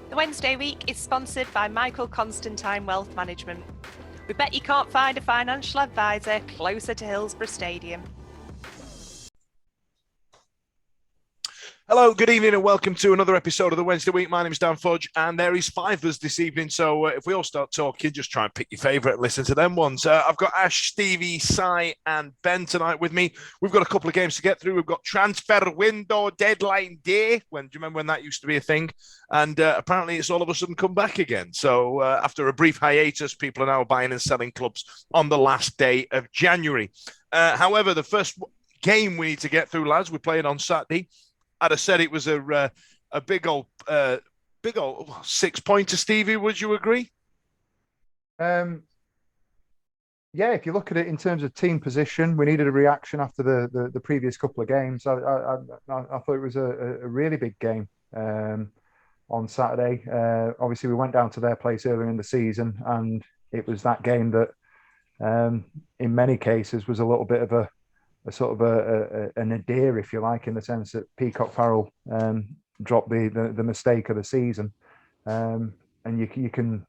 The Wednesday week is sponsored by Michael Constantine Wealth Management. We bet you can't find a financial advisor closer to Hillsborough Stadium. Hello, good evening, and welcome to another episode of the Wednesday Week. My name is Dan Fudge, and there is five of us this evening. So if we all start talking, just try and pick your favourite and listen to them ones. I've got Ash, Stevie, Si, and Ben tonight with me. We've got a couple of games to get through. We've got transfer window deadline day. Do you remember when that used to be a thing? And apparently it's all of a sudden come back again. So after a brief hiatus, people are now buying and selling clubs on the last day of January. However, the first game we need to get through, lads, we're playing on Saturday. I'd have said it was a big old 6-pointer, Stevie. Would you agree? Yeah, if you look at it in terms of team position, we needed a reaction after the previous couple of games. I thought it was a really big game on Saturday. Obviously, we went down to their place earlier in the season, and it was that game that, in many cases, was a little bit of a sort of a nadir, if you like, in the sense that Peacock Farrell dropped the mistake of the season, and you can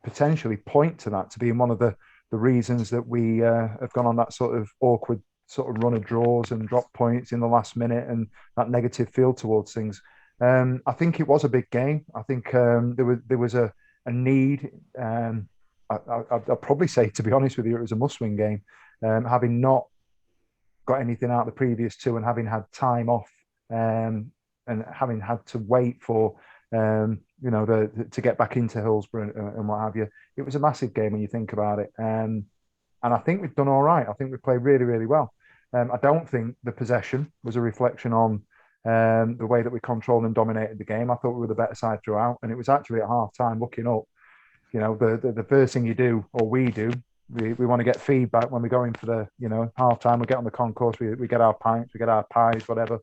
potentially point to that to being one of the reasons that we have gone on that sort of awkward sort of run of draws and drop points in the last minute and that negative feel towards things. I think it was a big game. I think there was a need. I'll probably say, to be honest with you, it was a must-win game, having not got anything out of the previous two and having had time off and having had to wait for to get back into Hillsborough and what have you. It was a massive game when you think about it, and I think we've done all right. I think we played really, really well. I don't think the possession was a reflection on the way that we controlled and dominated the game. I thought we were the better side throughout, and it was actually at half time looking up. The first thing you do, or we do, we want to get feedback when we go in for the half time. We get on the concourse, we get our pints, we get our pies, whatever.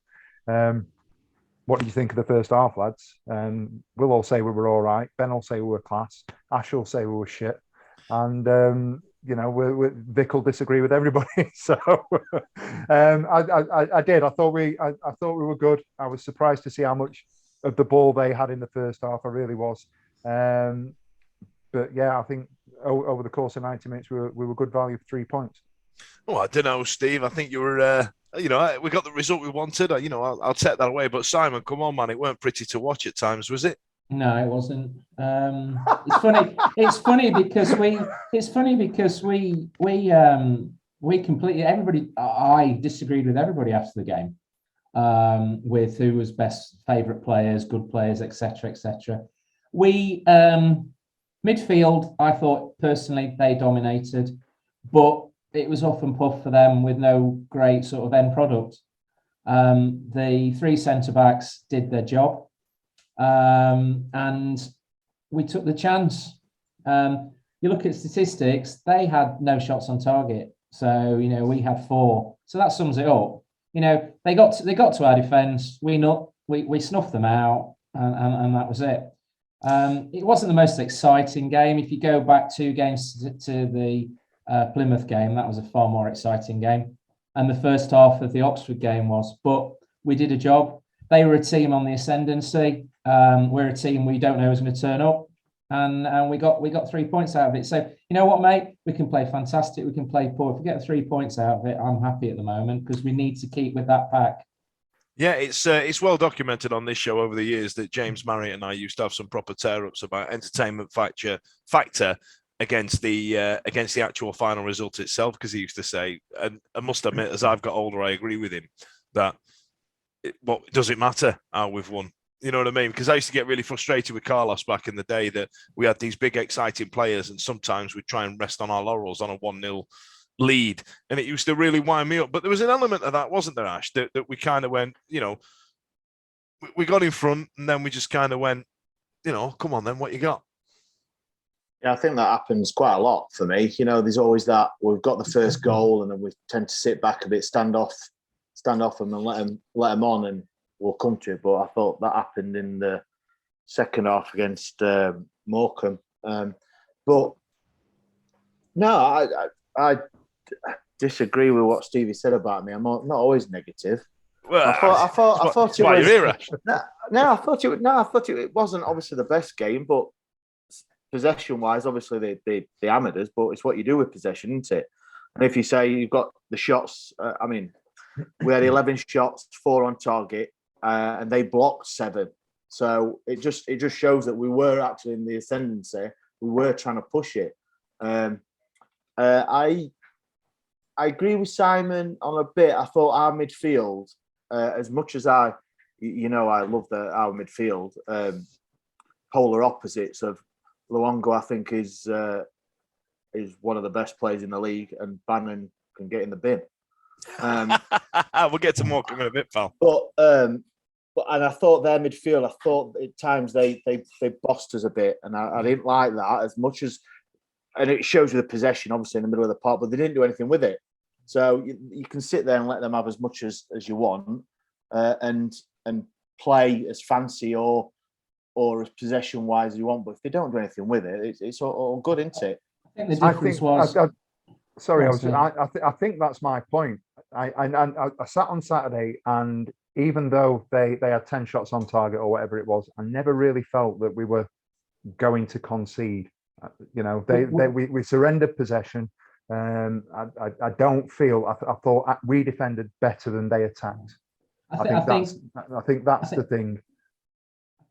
What did you think of the first half, lads? We'll all say we were all right. Ben will say we were class. Ash will say we were shit. And Vic will disagree with everybody. So I did. I thought we were good. I was surprised to see how much of the ball they had in the first half. I really was. But yeah, I think over the course of 90 minutes, we were good value for 3 points. Oh, I don't know, Steve. I think you were, we got the result we wanted. I'll take that away. But Simon, come on, man. It weren't pretty to watch at times, was it? No, it wasn't. It's funny. It's funny because we completely, everybody, I disagreed with everybody after the game, with who was best, favourite players, good players, etc., etc. We, midfield, I thought personally they dominated, but it was off and puff for them with no great sort of end product. The three centre-backs did their job, and we took the chance. You look at statistics, they had no shots on target. So, we had 4. So that sums it up. They got to our defence, we snuffed them out, and that was it. It wasn't the most exciting game. If you go back 2 games to the Plymouth game, that was a far more exciting game. And the first half of the Oxford game was. But we did a job. They were a team on the ascendancy. We're a team we don't know who's going to turn up. And we got 3 points out of it. So, you know what, mate? We can play fantastic. We can play poor. If we get 3 points out of it, I'm happy at the moment because we need to keep with that pack. Yeah, it's well documented on this show over the years that James Marriott and I used to have some proper tear-ups about entertainment factor against the actual final result itself, because he used to say, and I must admit, as I've got older, I agree with him that what does it matter how we've won? You know what I mean? Because I used to get really frustrated with Carlos back in the day that we had these big, exciting players, and sometimes we'd try and rest on our laurels on a 1-0 lead, and it used to really wind me up. But there was an element of that, wasn't there, Ash, that we kind of went, we got in front, and then we just kind of went, come on then, what you got? Yeah, I think that happens quite a lot for me. There's always that, we've got the first goal and then we tend to sit back a bit, stand off them and let them on, and we'll come to it. But I thought that happened in the second half against Morcombe. But no, I disagree with what Stevie said about me. I'm not always negative. Well, I thought it's it about was. your era. No, I thought it wasn't obviously the best game, but possession-wise, obviously the amateurs, but it's what you do with possession, isn't it? And if you say you've got the shots, I mean, we had 11 shots, 4 on target, and they blocked 7. So it just shows that we were actually in the ascendancy. We were trying to push it. I agree with Simon on a bit. I thought our midfield, as much as I love our midfield, polar opposites of Luongo, I think is one of the best players in the league, and Bannon can get in the bin. We'll get to Morcombe in a bit, pal. But I thought their midfield, I thought at times they bossed us a bit, and I didn't like that as much as, and it shows you the possession obviously in the middle of the park, but they didn't do anything with it. So you can sit there and let them have as much as you want, and play as fancy or as possession wise as you want. But if they don't do anything with it, it's all good, isn't it? I think the difference was. I think that's my point. I sat on Saturday, and even though they had 10 shots on target or whatever it was, I never really felt that we were going to concede. We surrendered possession. I don't feel. I thought we defended better than they attacked. I think that's the thing.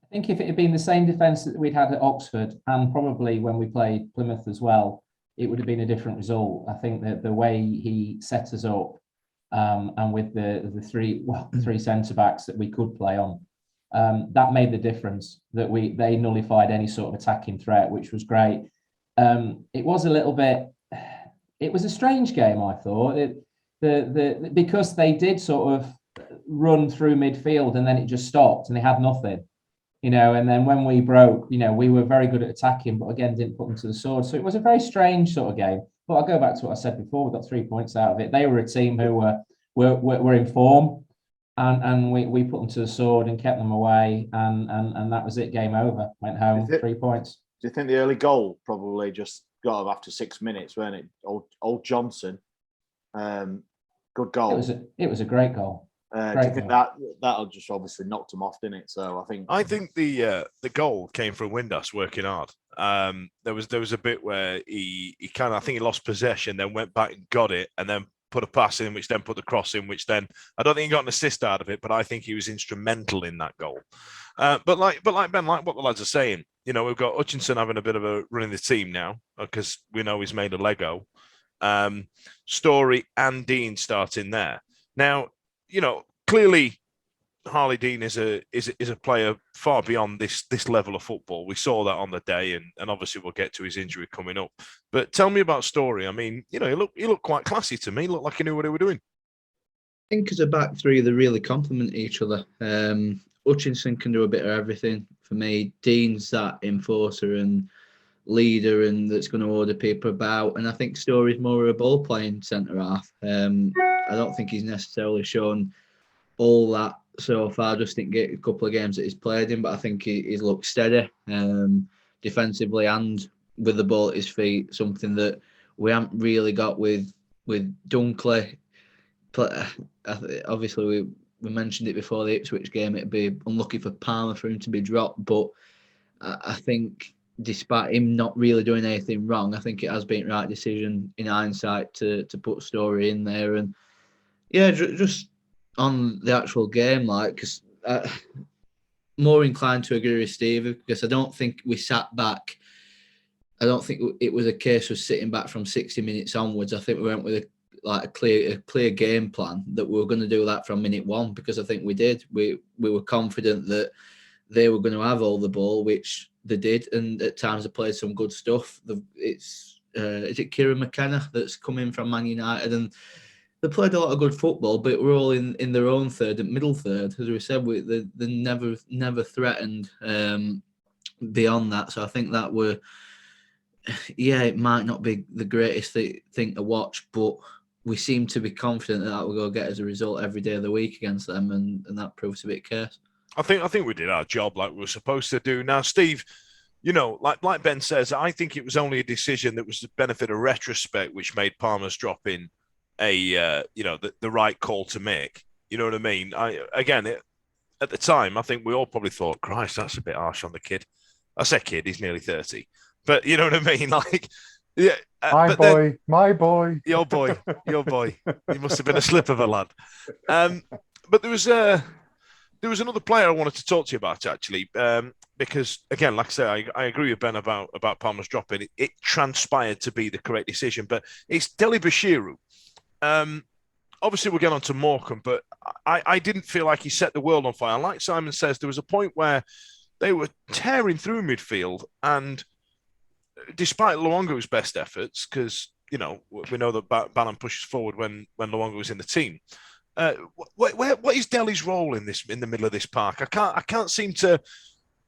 I think if it had been the same defence that we'd had at Oxford, and probably when we played Plymouth as well, it would have been a different result. I think that the way he set us up, and with the three centre backs that we could play on, that made the difference. That they nullified any sort of attacking threat, which was great. It was a little bit. It was a strange game, I thought. Because they did sort of run through midfield and then it just stopped and they had nothing. And then when we broke, we were very good at attacking, but again, didn't put them to the sword. So it was a very strange sort of game. But I'll go back to what I said before. We got 3 points out of it. They were a team who were in form, and we put them to the sword and kept them away, and that was it. Game over. Went home. 3 points. Do you think the early goal probably just got him after 6 minutes, weren't it? Old Johnson, good goal. It was a great goal. Do you think that'll just obviously knocked him off, didn't it? So I think the goal came from Windass working hard. There was a bit where he kind of, I think he lost possession, then went back and got it, and then put a pass in, which then put the cross in, which then I don't think he got an assist out of it, but I think he was instrumental in that goal. But like Ben, like what the lads are saying, we've got Hutchinson having a bit of a run in the team now because we know he's made a Lego. Story and Dean starting there now. Clearly Harley Dean is a player far beyond this level of football. We saw that on the day, and obviously we'll get to his injury coming up. But tell me about Story. I mean, he looked quite classy to me. He looked like he knew what he was doing. I think as a back three, they really complement each other. Hutchinson can do a bit of everything for me. Dean's that enforcer and leader, and that's going to order people about. And I think Story's more of a ball playing centre half. I don't think he's necessarily shown all that so far. I just didn't get a couple of games that he's played in, but I think he's looked steady defensively and with the ball at his feet, something that we haven't really got with Dunkley. Obviously, we mentioned it before the Ipswich game. It'd be unlucky for Palmer for him to be dropped, but I think despite him not really doing anything wrong, I think it has been the right decision in hindsight to put Story in there. And yeah, just on the actual game, because more inclined to agree with Stevie, because I don't think we sat back. I don't think it was a case of sitting back from 60 minutes onwards. I think we went with a clear game plan that we were going to do that from minute one, because I think we did. We were confident that they were going to have all the ball, which they did, and at times they played some good stuff. Is it Kieran McKenna that's come in from Man United, and they played a lot of good football, but we're all in their own third and middle third. As we said, they never threatened beyond that. So I think that it might not be the greatest thing to watch, but we seem to be confident that we'll go get as a result every day of the week against them, and that proves to be the case. I think we did our job like we were supposed to do. Now, Steve, like Ben says, I think it was only a decision that was the benefit of retrospect, which made Palmer's drop in the right call to make. You know what I mean? At the time, I think we all probably thought, Christ, that's a bit harsh on the kid. I say kid, he's nearly 30. But you know what I mean? Like, yeah. My boy. Your boy. He must have been a slip of a lad. But there was another player I wanted to talk to you about, actually, because, again, like I say, I agree with Ben about Palmer's dropping. It transpired to be the correct decision, but it's Deli Bashiru. Obviously, we'll get on to Morcombe, but I didn't feel like he set the world on fire. Like Simon says, there was a point where they were tearing through midfield, and despite Luongo's best efforts, because, you know, we know that Bannon pushes forward when Luongo was in the team. What is Deli's role in the middle of this park? I can't seem to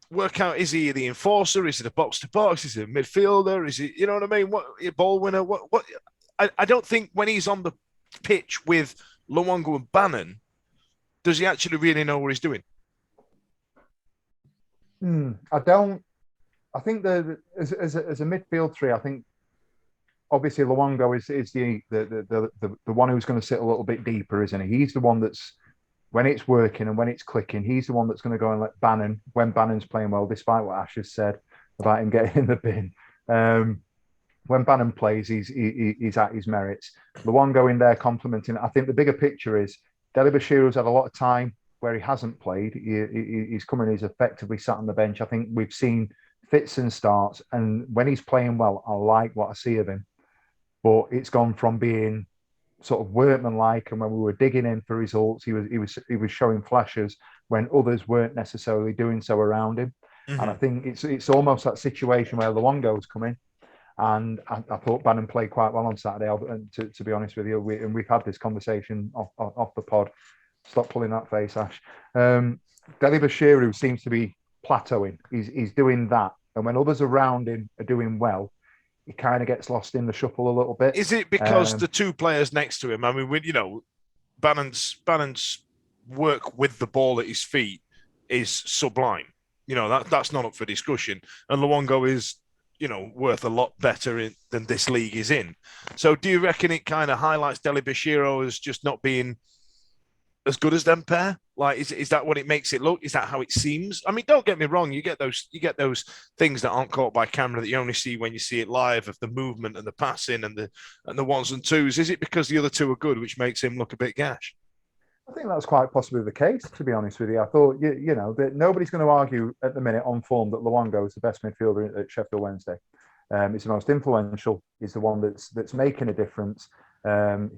work out. Is he the enforcer? Is it a box to box? Is he a midfielder? Is he, you know what I mean? What a ball winner? What? I don't think when he's on the pitch with Luongo and Bannon, does he actually really know what he's doing? I don't. I think that as a midfield three, I think obviously Luongo is the one who's going to sit a little bit deeper, isn't he? He's the one that's, when it's working and when it's clicking, he's the one that's going to go and let Bannon, when Bannon's playing well, despite what Ash has said about him getting in the bin. When Bannon plays, he's at his merits. Luongo in there complimenting. I think the bigger picture is Deli Bashiru's had a lot of time where he hasn't played. He's coming, he's effectively sat on the bench. I think we've seen fits and starts, and when he's playing well, I like what I see of him. But it's gone from being sort of workmanlike, and when we were digging in for results, he was showing flashes when others weren't necessarily doing so around him. Mm-hmm. And I think it's almost that situation where Luongo's coming, and I thought Bannon played quite well on Saturday. To be honest with you, we've had this conversation off the pod. Stop pulling that face, Ash. Deli Bashiru seems to be plateauing. He's doing that, and when others around him are doing well, he kind of gets lost in the shuffle a little bit. Is it because the two players next to him? I mean, Bannon's work with the ball at his feet is sublime. You know, that's not up for discussion. And Luongo is, you know, worth a lot better than this league is in. So, do you reckon it kind of highlights Deli Bashiru as just not being as good as them pair? Like, is that what it makes it look? Is that how it seems? I mean, don't get me wrong. You get those things that aren't caught by camera that you only see when you see it live, of the movement and the passing and the ones and twos. Is it because the other two are good, which makes him look a bit gash? I think that's quite possibly the case, to be honest with you. I thought, you know, that nobody's going to argue at the minute on form that Luongo is the best midfielder at Sheffield Wednesday. He's the most influential. He's the one that's making a difference.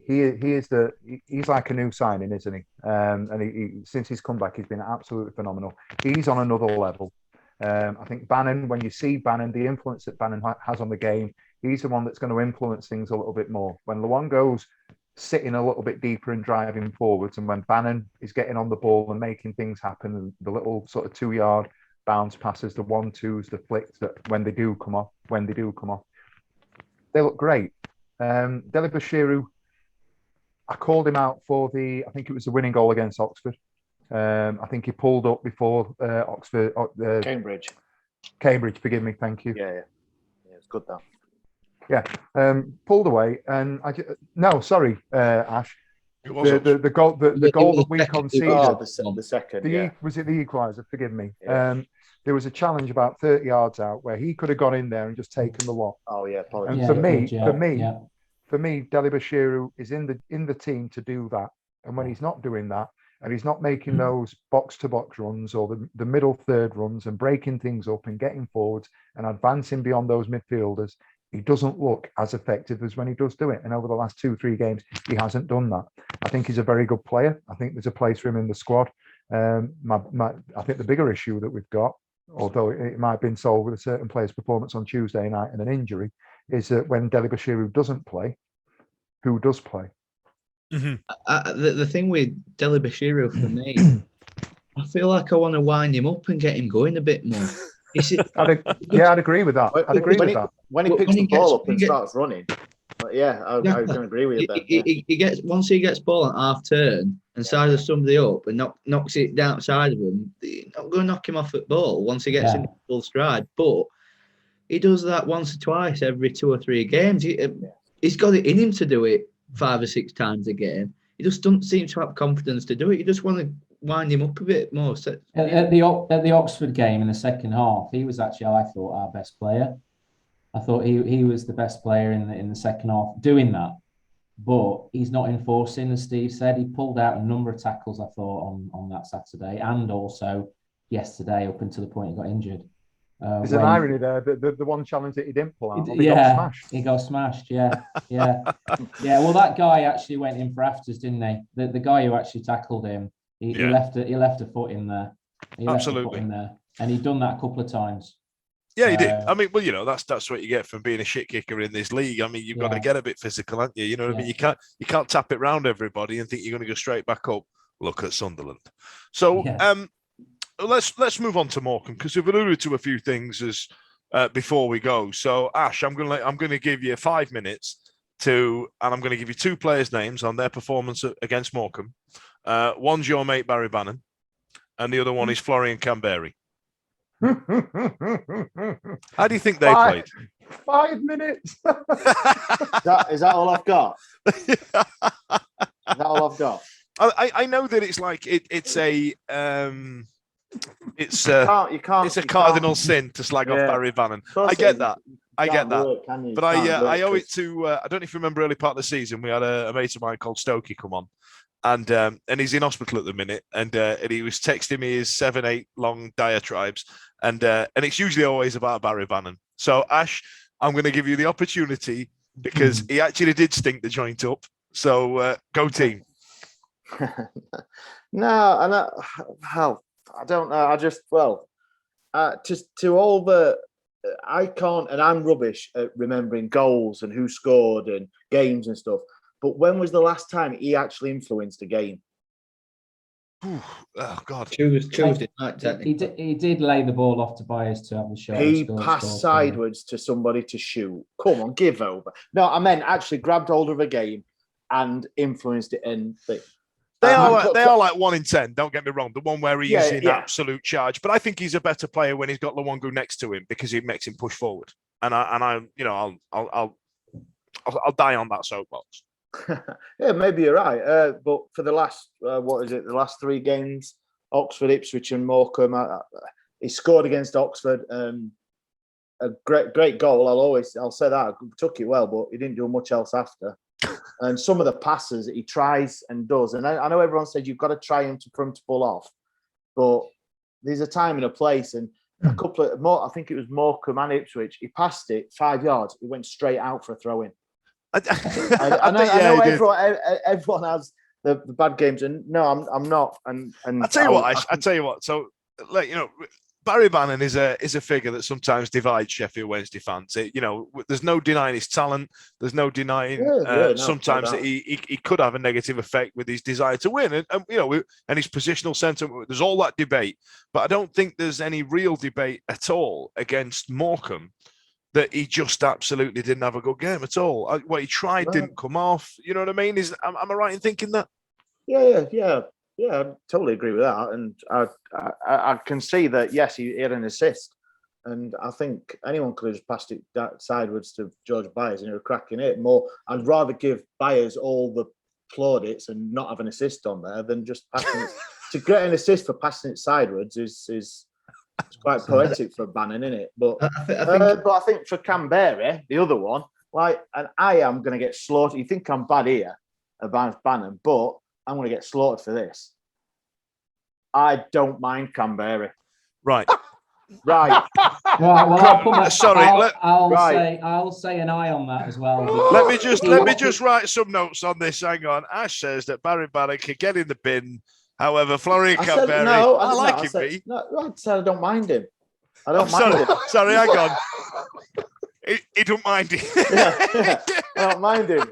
He's like a new signing, isn't he? And he since he's come back, he's been absolutely phenomenal. He's on another level. I think Bannon, when you see Bannon, the influence that Bannon has on the game, he's the one that's going to influence things a little bit more. When Luongo's sitting a little bit deeper and driving forwards, and when Bannon is getting on the ball and making things happen, and the little sort of 2-yard bounce passes, the 1-2s, the flicks that when they do come off, they look great. Deli Bashiru, I called him out for I think it was the winning goal against Oxford. I think he pulled up before Oxford. Cambridge, forgive me, thank you. Yeah, it's good that. Yeah, pulled away, and sorry, Ash. The goal that we conceded. The second. Was it the equaliser? Forgive me. Yeah. There was a challenge about 30 yards out where he could have gone in there and just taken the lot. Oh yeah, and for me, Deli Bashiru is in the team to do that. And when he's not doing that, and he's not making those box-to-box runs or the middle third runs and breaking things up and getting forwards and advancing beyond those midfielders, he doesn't look as effective as when he does do it. And over the last 2-3 games, he hasn't done that. I think he's a very good player. I think there's a place for him in the squad. I think the bigger issue that we've got, although it might have been solved with a certain player's performance on Tuesday night and an injury, is that when Deli Bashiru doesn't play, who does play? Mm-hmm. The thing with Deli Bashiru for me, I feel like I want to wind him up and get him going a bit more. I'd agree with that. I'd agree with that. When he picks the ball up and starts running, I can agree with you there. He gets, once he gets ball at half turn and sizes somebody up and knocks it down outside of him, you're not going to knock him off at ball once he gets in full stride. But he does that once or twice every 2 or 3 games. He's got it in him to do it 5 or 6 times a game. he just doesn't seem to have confidence to do it. You just want to wind him up a bit more. So, At the Oxford game in the second half, he was actually, I thought, our best player. I thought he was the best player in the second half doing that. But he's not enforcing, as Steve said. He pulled out a number of tackles, I thought, on that Saturday and also yesterday up until the point he got injured. There's an irony there. The one challenge that he didn't pull out, he got smashed. He got smashed. Yeah. Well, that guy actually went in for afters, didn't he? The guy who actually tackled him, he left a foot in there. Absolutely. And he'd done that a couple of times. Yeah, he did. I mean, well, that's what you get from being a shit kicker in this league. I mean, you've got to get a bit physical, haven't you? You know what I mean? You can't tap it round everybody and think you're going to go straight back up. Look at Sunderland. So, let's move on to Morecombe, because we've alluded to a few things as before we go. So, Ash, I'm going to give you 5 minutes and I'm going to give you 2 players' names on their performance against Morecombe. One's your mate Barry Bannon, and the other one is Florian Camberi. How do you think they played? 5 minutes. Is that all I've got? Is that all I've got? I know that it's like it's a cardinal sin to slag off Barry Bannon. I get that. But I owe it to I don't know if you remember early part of the season, we had a mate of mine called Stokey come on. And he's in hospital at the minute, and he was texting me his 7-8 long diatribes, and it's usually always about Barry Bannon. So Ash, I'm going to give you the opportunity because he actually did stink the joint up. So go team. No, and I don't know. I just to all the I can't, and I'm rubbish at remembering goals and who scored and games and stuff. But when was the last time he actually influenced a game? Oh God! Tuesday night, technically. He did lay the ball off to Byers to have the shot. He passed sideways to somebody to shoot. Come on, give over. No, I meant actually grabbed hold of a game and influenced it. And they are like 1 in 10. Don't get me wrong. The one where he's in absolute charge, but I think he's a better player when he's got Luongo next to him because it makes him push forward. And I'll die on that soapbox. Yeah, maybe you're right. But for the last, the last 3 games, Oxford, Ipswich and Morecombe, he scored against Oxford. A great goal. I'll say that. He took it well, but he didn't do much else after. And some of the passes he tries and does. And I know everyone said you've got to try him for him to pull off. But there's a time and a place. And a couple of more, I think it was Morecombe and Ipswich, he passed it 5 yards. He went straight out for a throw-in. I know everyone has the bad games, and no, I'm not. And I tell you what. So, Barry Bannon is a figure that sometimes divides Sheffield Wednesday fans. There's no denying his talent. There's no denying sometimes that he could have a negative effect with his desire to win, and his positional sentiment. There's all that debate, but I don't think there's any real debate at all against Morcombe that he just absolutely didn't have a good game at all. What he tried didn't come off. You know what I mean? Am I right in thinking that? Yeah, I totally agree with that. And I can see that, yes, he had an assist. And I think anyone could have just passed it sideways to George Byers and he was cracking it more. I'd rather give Byers all the plaudits and not have an assist on there than just passing it. To get an assist for passing it sideways is it's quite poetic for Bannon, isn't it? But I think for Camberi, the other one, and I am going to get slaughtered. You think I'm bad here about Bannon, but I'm going to get slaughtered for this. I don't mind Camberi. Right. Right. Well, I'll put that. Sorry. I'll say an eye on that as well. Let me just write some notes on this. Hang on. Ash says that Barry Bannon can get in the bin. However, Florian Camberi, I like him. I said I don't mind him. I don't mind him. Sorry, hang on. He don't mind him. I don't mind him.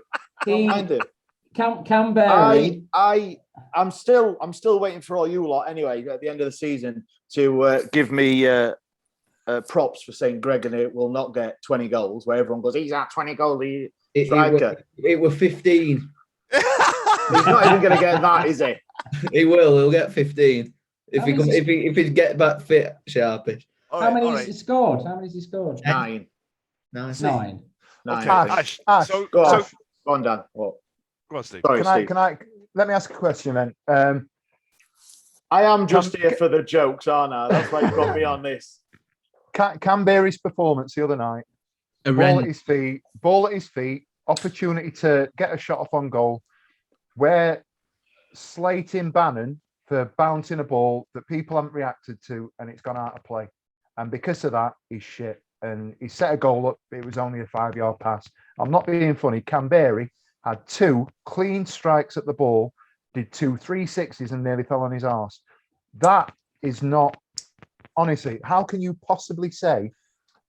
Camberi. I'm still waiting for all you lot anyway at the end of the season to give me props for saying Gregory will not get 20 goals, where everyone goes, he's at 20 goals. It were 15. He's not even going to get that, is he? He will. He'll get 15 if he get back fit, sharpish. How many has he scored? 9. 9. Okay. Ash, go on, Dan. What? Go on, Steve. Sorry, Steve. Can I let me ask a question then. I am just here for the jokes, aren't I? That's why you got me on this. Canberra's performance the other night, ball at his feet, opportunity to get a shot off on goal. We're slating Bannon for bouncing a ball that people haven't reacted to, and it's gone out of play. And because of that, he's shit. And he set a goal up. It was only a 5-yard pass. I'm not being funny. Canberra had 2 clean strikes at the ball, did 2 360s and nearly fell on his arse. That is not, honestly, how can you possibly say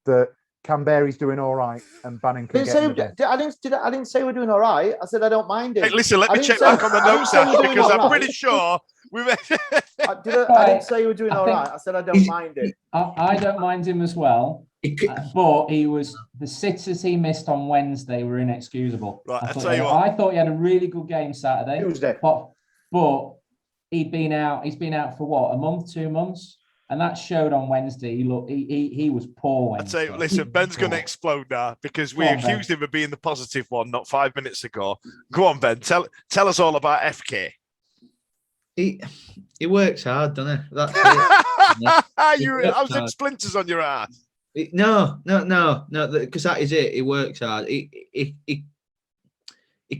that Canberra's doing all right and Bannon can get in the game? I didn't say we're doing all right. I said I don't mind it. Hey, listen, let me check back on the notes, Ash, because I'm pretty sure we've. I didn't say we're doing all right. I said I don't mind it. I don't mind him as well. But the sitters he missed on Wednesday were inexcusable. Right, I thought he had a really good game Saturday. Tuesday. But he's been out for what, a month, 2 months? And that showed on Wednesday. He was poor Wednesday. I'd say, listen, Ben's going to explode now because we accused him of being the positive one not 5 minutes ago. Go on, Ben. Tell us all about FK. He works hard, doesn't he? That's it. I was in splinters on your ass. No, because that is it. He works hard. He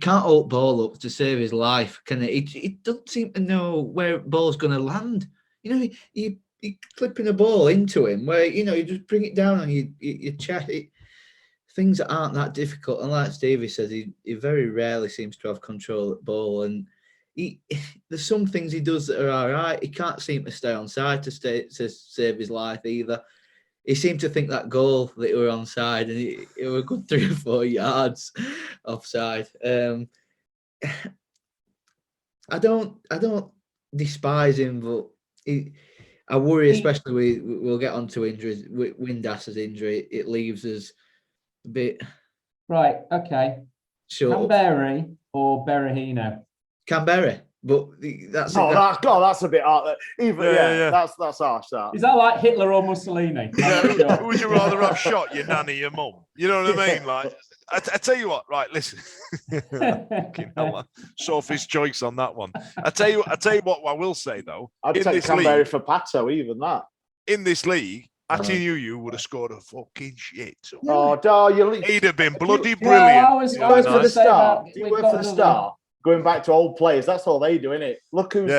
can't hold ball up to save his life, can he? He doesn't seem to know where ball's going to land. You know, he clipping a ball into him where, you know, you just bring it down on your chest. Things that aren't that difficult. And like Stevie says, he very rarely seems to have control of the ball. And there's some things he does that are all right. He can't seem to stay on side to save his life either. He seemed to think that goal that he were onside, and it were a good 3 or 4 yards offside. I don't despise him, but I worry, especially we'll get onto injuries. Windas's injury, it leaves us a bit. Right. Okay. Sure. Canberra or Berahino? Canberra. But that's that's a bit hard. That's harsh. That is that like Hitler or Mussolini? Yeah, who would you rather have shot, your nanny, your mum? You know what I mean? Like, I tell you what. Right, listen. Sophie's choice on that one. I tell you what. I will say though, I'd take Canberra for Pato, even that. In this league, Atinuyu would have scored a fucking shit. He'd have been bloody brilliant. I was going to say that. Do you work for the Star? Going back to old players, that's all they do, innit? Look who's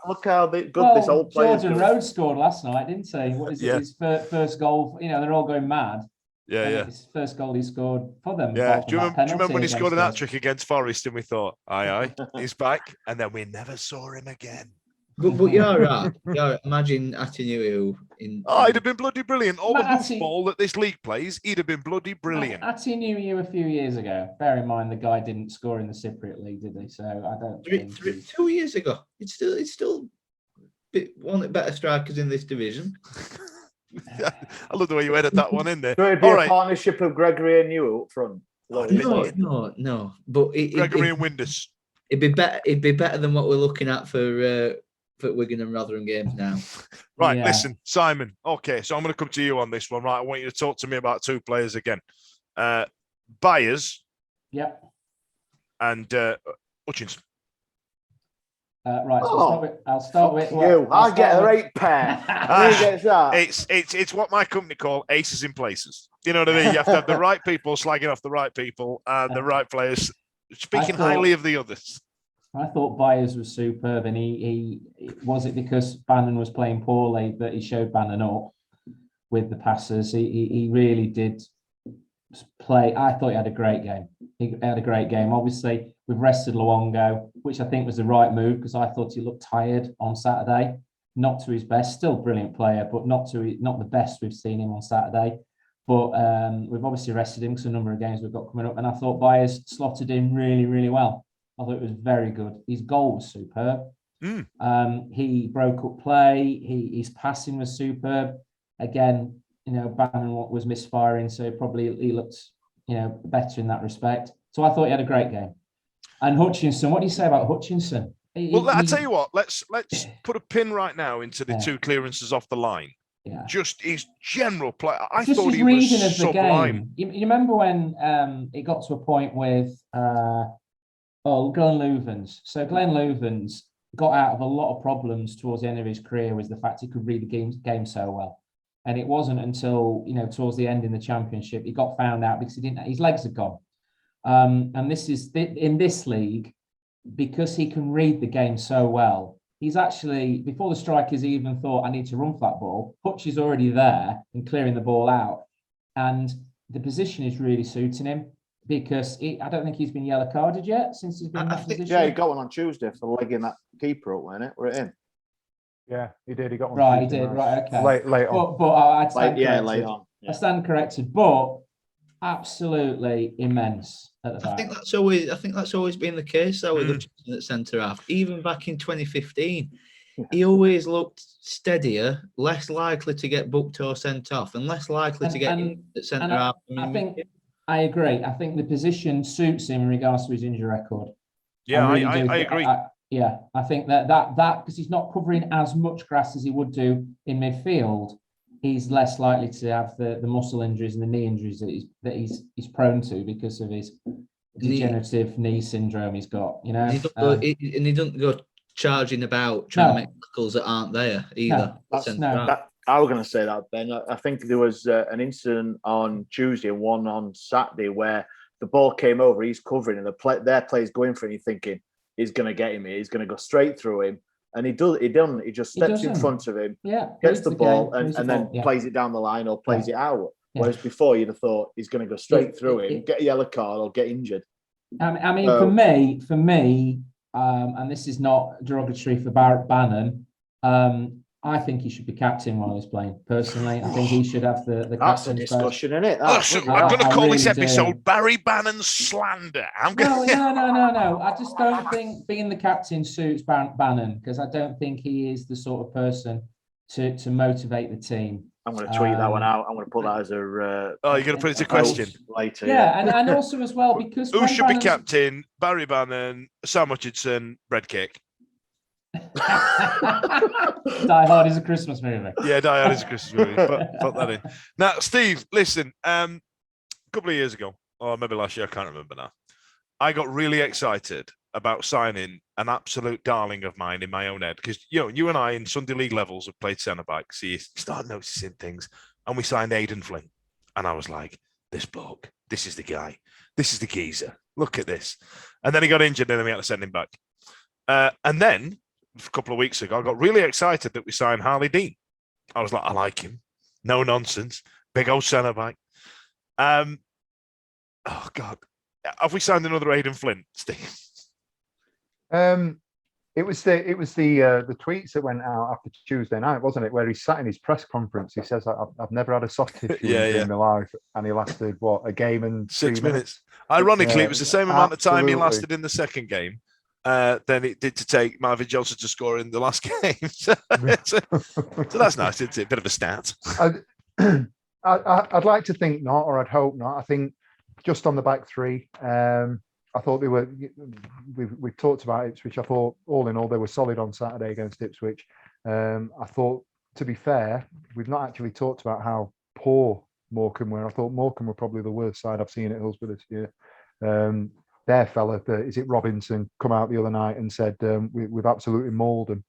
look how good this old player is. Jordan Rhodes scored last night, didn't he? What is it? His first goal? You know, they're all going mad. His first goal he scored for them. Yeah. Do you remember when he scored an hat-trick against Forest and we thought, aye, he's back, and then we never saw him again. But you're right. Imagine Atinuyu in. He'd have been bloody brilliant. All the football that this league plays, he'd have been bloody brilliant. Atinuyu a few years ago. Bear in mind the guy didn't score in the Cypriot League, did he? So I don't. 2 years ago, it's still one of the better strikers in this division. I love the way you edit that one in there. So it'd be a partnership of Gregory and you up front. No. But Gregory and Windus. It'd be better than what we're looking at for Wigan and Rotherham games now. Right, listen, Simon. Okay, so I'm going to come to you on this one. Right, I want you to talk to me about 2 players again. Byers. Yep. And Hutchinson. Right, so I'll start with you. I get a 8 pair. Who gets that? It's what my company call aces in places. You know what I mean? You have to have the right people slagging off the right people and the right players speaking highly of the others. I thought Byers was superb, and he was it because Bannon was playing poorly that he showed Bannon up with the passes. He really did play. I thought he had a great game. He had a great game. Obviously, we've rested Luongo, which I think was the right move because I thought he looked tired on Saturday. Not to his best. Still brilliant player, but not the best we've seen him on Saturday. But we've obviously rested him because a number of games we've got coming up, and I thought Byers slotted in really, really well. I thought it was very good. His goal was superb. He broke up play. His passing was superb. Again, you know, Bannon was misfiring, so probably he looked, you know, better in that respect. So I thought he had a great game. And Hutchinson, what do you say about Hutchinson? I tell you what, let's put a pin right now into the 2 clearances off the line. Yeah. Just his general play. I just thought his he was reading of the sublime. game. You remember when it got to a point with Oh, Glenn Louvens. So Glenn Louvens got out of a lot of problems towards the end of his career was the fact he could read the game so well. And it wasn't until, towards the end in the championship, he got found out because his legs had gone. And this is in this league, because he can read the game so well, he's actually, before the strikers even thought, I need to run for that ball, Hutch is already there and clearing the ball out. And the position is really suiting him because I don't think he's been yellow carded yet since he's been in that position. Yeah, he got one on Tuesday for legging that keeper up, wasn't it? Were it him? Yeah, he did. He got one. Right, Tuesday, he did. Right, okay. Late on. But I'd stand corrected. Late on. Yeah. I stand corrected, but absolutely immense at the back. I think that's always been the case though with Hutchinson at centre half. Even back in 2015, he always looked steadier, less likely to get booked or sent off, and less likely to get in at centre half. I agree. I think the position suits him in regards to his injury record. Yeah, I agree. I think that because he's not covering as much grass as he would do in midfield, he's less likely to have the muscle injuries and the knee injuries that he's prone to because of his degenerative knee syndrome he's got. And he doesn't go charging about trying to make tackles that aren't there either. I was going to say that, Ben. I think there was an incident on Tuesday and one on Saturday where the ball came over, he's covering, and their player's going for it, and you're thinking, he's going to get him here, he's going to go straight through him. And he doesn't. He just steps in front of him, gets the ball, and then plays it down the line or plays it out. Whereas before, you'd have thought he's going to go straight through him, get a yellow card or get injured. I mean, for me, and this is not derogatory for Barrett Bannon, I think he should be captain while he's playing. Personally, I think he should have the That's a discussion, isn't it? I'm going to call this episode Barry Bannon slander. No. I just don't think being the captain suits Bannon because I don't think he is the sort of person to motivate the team. I'm going to tweet that one out. I'm going to put that as a. You're going to put it to question later. Yeah, and also as well because who should be captain? Barry Bannon, Sam Hutchinson, Bread Cake. Die Hard is a Christmas movie. Yeah, Die Hard is a Christmas movie. Put that in. Now, Steve, listen. A couple of years ago, or maybe last year, I can't remember now. I got really excited about signing an absolute darling of mine in my own head because you and I in Sunday League levels have played centre back, so you start noticing things, and we signed Aidan Flynn, and I was like, this bloke, this is the guy, this is the geezer. Look at this, and then he got injured, and then we had to send him back, and then. A couple of weeks ago, I got really excited that we signed Harley Dean. I was like, I like him. No nonsense. Big old centre back. Oh God. Have we signed another Aidan Flynn, Steve? It was the tweets that went out after Tuesday night, wasn't it? Where he sat in his press conference. He says, "I've never had a soft tissue in my life," and he lasted a game and 6 minutes. Ironically, it was the same amount of time he lasted in the second game. Than it did to take Marvin Johnson to score in the last game. So that's nice, isn't it? Bit of a stat. I'd like to think not, or I'd hope not. I think just on the back three, I thought they were. We've talked about Ipswich. I thought all in all they were solid on Saturday against Ipswich. I thought, to be fair, we've not actually talked about how poor Morcombe were. I thought Morcombe were probably the worst side I've seen at Hillsborough this year. Their fella, is it Robinson, come out the other night and said we've absolutely mauled them.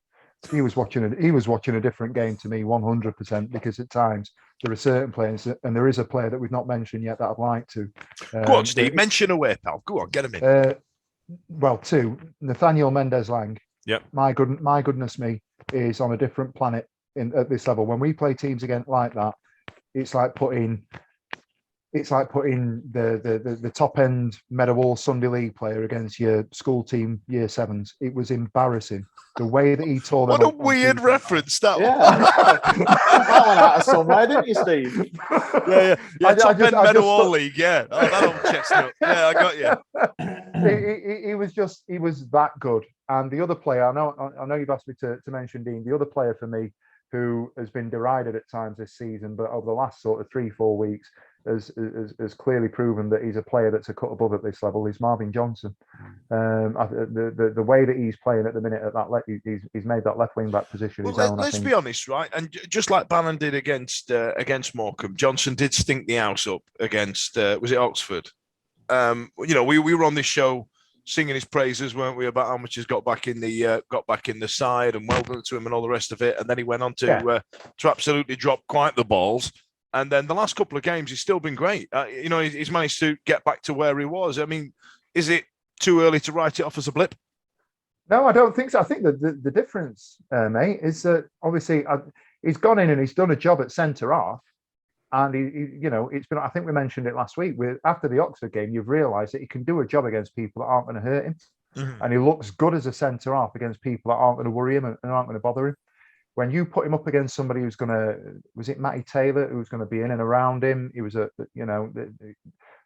He was watching a different game to me, 100%, because at times there are certain players, and there is a player that we've not mentioned yet that I'd like to. Go on, Steve. Mention away, pal. Go on, get him in. Two, Nathaniel Mendez-Lang. Yep. My goodness me, is on a different planet at this level. When we play teams again like that, it's like putting the top end Meadowhall Sunday League player against your school team year sevens. It was embarrassing the way that he tore them. What a weird reference that was. That one out of somewhere, didn't you, Steve? Yeah. Top end Meadowhall League. Yeah, that old chestnut. Yeah, I got you. He was that good. And the other player, I know you've asked me to mention Dean. The other player for me who has been derided at times this season, but over the last sort of 3-4 weeks has clearly proven that he's a player that's a cut above at this level. Is Marvin Johnson. The way that he's playing at the minute at that he's made that left wing back position his own. Let's be honest, right? And just like Bannon did against Morcombe, Johnson did stink the house up against was it Oxford? We were on this show singing his praises, weren't we, about how much he's got back in the side and well done to him and all the rest of it. And then he went on to absolutely drop quite the balls. And then the last couple of games, he's still been great. He's managed to get back to where he was. I mean, is it too early to write it off as a blip? No, I don't think so. I think the difference, mate, is that obviously he's gone in and he's done a job at centre half, and it's been. I think we mentioned it last week. After the Oxford game, you've realised that he can do a job against people that aren't going to hurt him, and he looks good as a centre half against people that aren't going to worry him and aren't going to bother him. When you put him up against somebody who's going to, was it Matty Taylor who was going to be in and around him? He was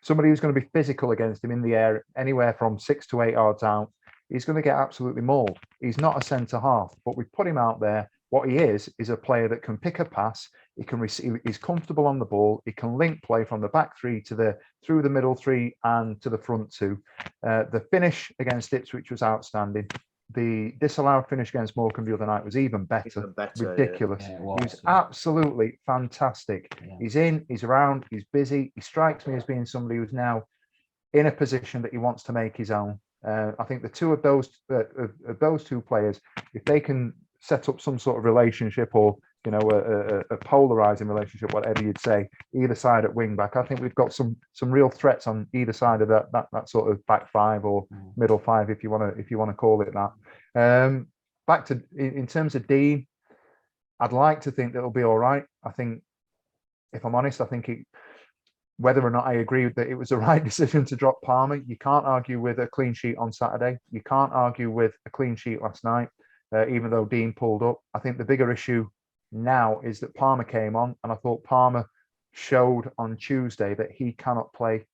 somebody who's going to be physical against him in the air, anywhere from 6 to 8 yards out. He's going to get absolutely mauled. He's not a centre half, but we put him out there. What he is a player that can pick a pass. He can receive. He's comfortable on the ball. He can link play from the back three through the middle three and to the front two. The finish against Ipswich was outstanding. The disallowed finish against Morcombe the other night was even better. Ridiculous. Yeah, he was absolutely fantastic. Yeah. He's in. He's around. He's busy. He strikes me as being somebody who's now in a position that he wants to make his own. I think the two of those two players, if they can set up some sort of relationship or a polarizing relationship, whatever you'd say, either side at wing back, I think we've got some real threats on either side of that sort of back five or middle five, if you want to call it that. Back to in terms of Dean, I'd like to think that it'll be all right. I think, if I'm honest, whether or not I agree that it was the right decision to drop Palmer, you can't argue with a clean sheet on Saturday. You can't argue with a clean sheet last night, even though Dean pulled up. I think the bigger issue now is that Palmer came on, and I thought Palmer showed on Tuesday that he cannot play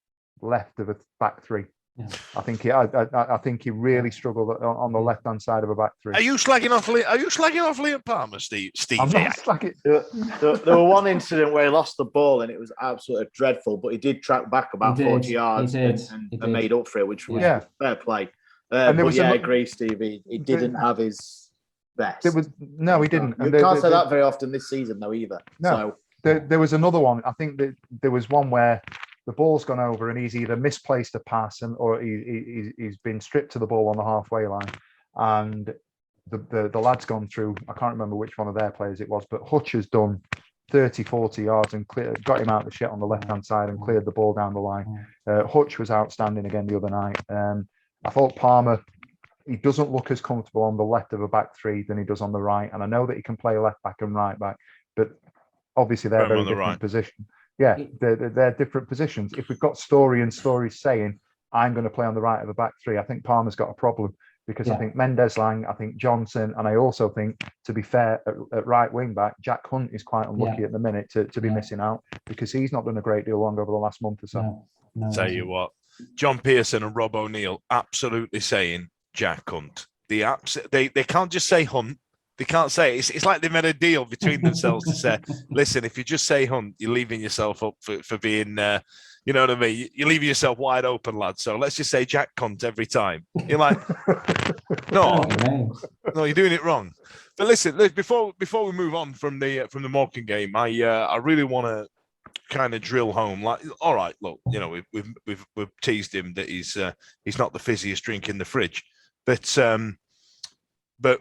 left of a back three. Yeah. I think he really struggled on the left hand side of a back three. Are you slagging off Liam Palmer, Steve? I'm not slagging. There were one incident where he lost the ball and it was absolutely dreadful, but he did track back about 40 yards and made up for it, which was fair play. I agree, Stevie. He didn't have his best. He didn't. You can't say that very often this season, though, either. No, there was another one. I think that there was one where the ball's gone over and he's either misplaced a pass or he's been stripped to the ball on the halfway line, and the lad's gone through. I can't remember which one of their players it was, but Hutch has done 30, 40 yards and got him out of the shit on the left-hand side and cleared the ball down the line. Hutch was outstanding again the other night. I thought Palmer, he doesn't look as comfortable on the left of a back three than he does on the right, and I know that he can play left back and right back, but obviously they're very different positions. Yeah, they're different positions. If we've got Story and Story saying, I'm going to play on the right of the back three, I think Palmer's got a problem, because I think Mendes-Lang, I think Johnson, and I also think, to be fair, at right wing back, Jack Hunt is quite unlucky at the minute to be missing out, because he's not done a great deal wrong over the last month or so. Tell you what, John Pearson and Rob O'Neill absolutely saying Jack Hunt. They can't just say Hunt. They can't say it. It's like they made a deal between themselves to say, listen, if you just say Hunt, you're leaving yourself up for being, you know what I mean? You're leaving yourself wide open, lad. So let's just say Jack Hunt every time. You're like, no, you're doing it wrong. But listen, before we move on from the Morcombe game, I really want to kind of drill home. Like, all right, look, we've teased him that he's not the fizziest drink in the fridge, but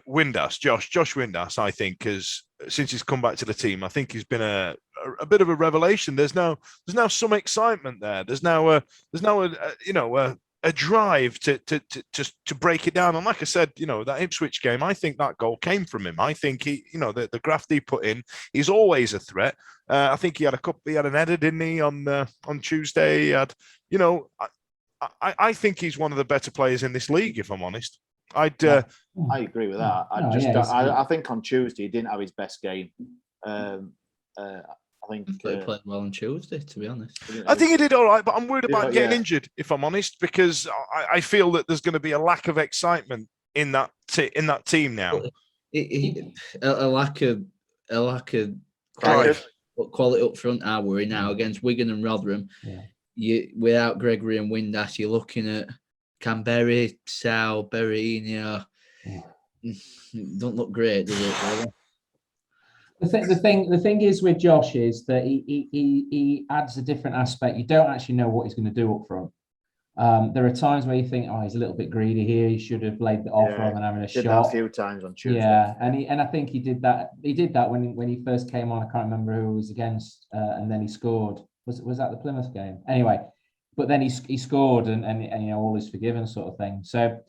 Windass, Josh Windass, I think, since he's come back to the team, I think he's been a bit of a revelation. There's now some excitement there. There's now a drive to break it down. And like I said, that Ipswich game, I think that goal came from him. I think he, the graft he put in, he's always a threat. I think he had an header, didn't he, on Tuesday? He had, I think he's one of the better players in this league, if I'm honest. I agree with that. I think on Tuesday he didn't have his best game. I think he played well on Tuesday, to be honest. I think he did all right, but I'm worried about getting injured, if I'm honest, because I feel that there's going to be a lack of excitement in that team now. A lack of quality up front. I worry now against Wigan and Rotherham. Yeah. Without Gregory and Windass, you're looking at Canberra, Sal, Berahino. Don't look great, does it? The thing is with Josh is that he adds a different aspect. You don't actually know what he's going to do up front. There are times where you think, oh, he's a little bit greedy here. He should have laid it off rather than having a Did shot. that a few times on Tuesday. Yeah, and I think he did that. He did that when he first came on. I can't remember who he was against, and then he scored. Was that the Plymouth game? Anyway, but then he scored, and all is forgiven, sort of thing. So,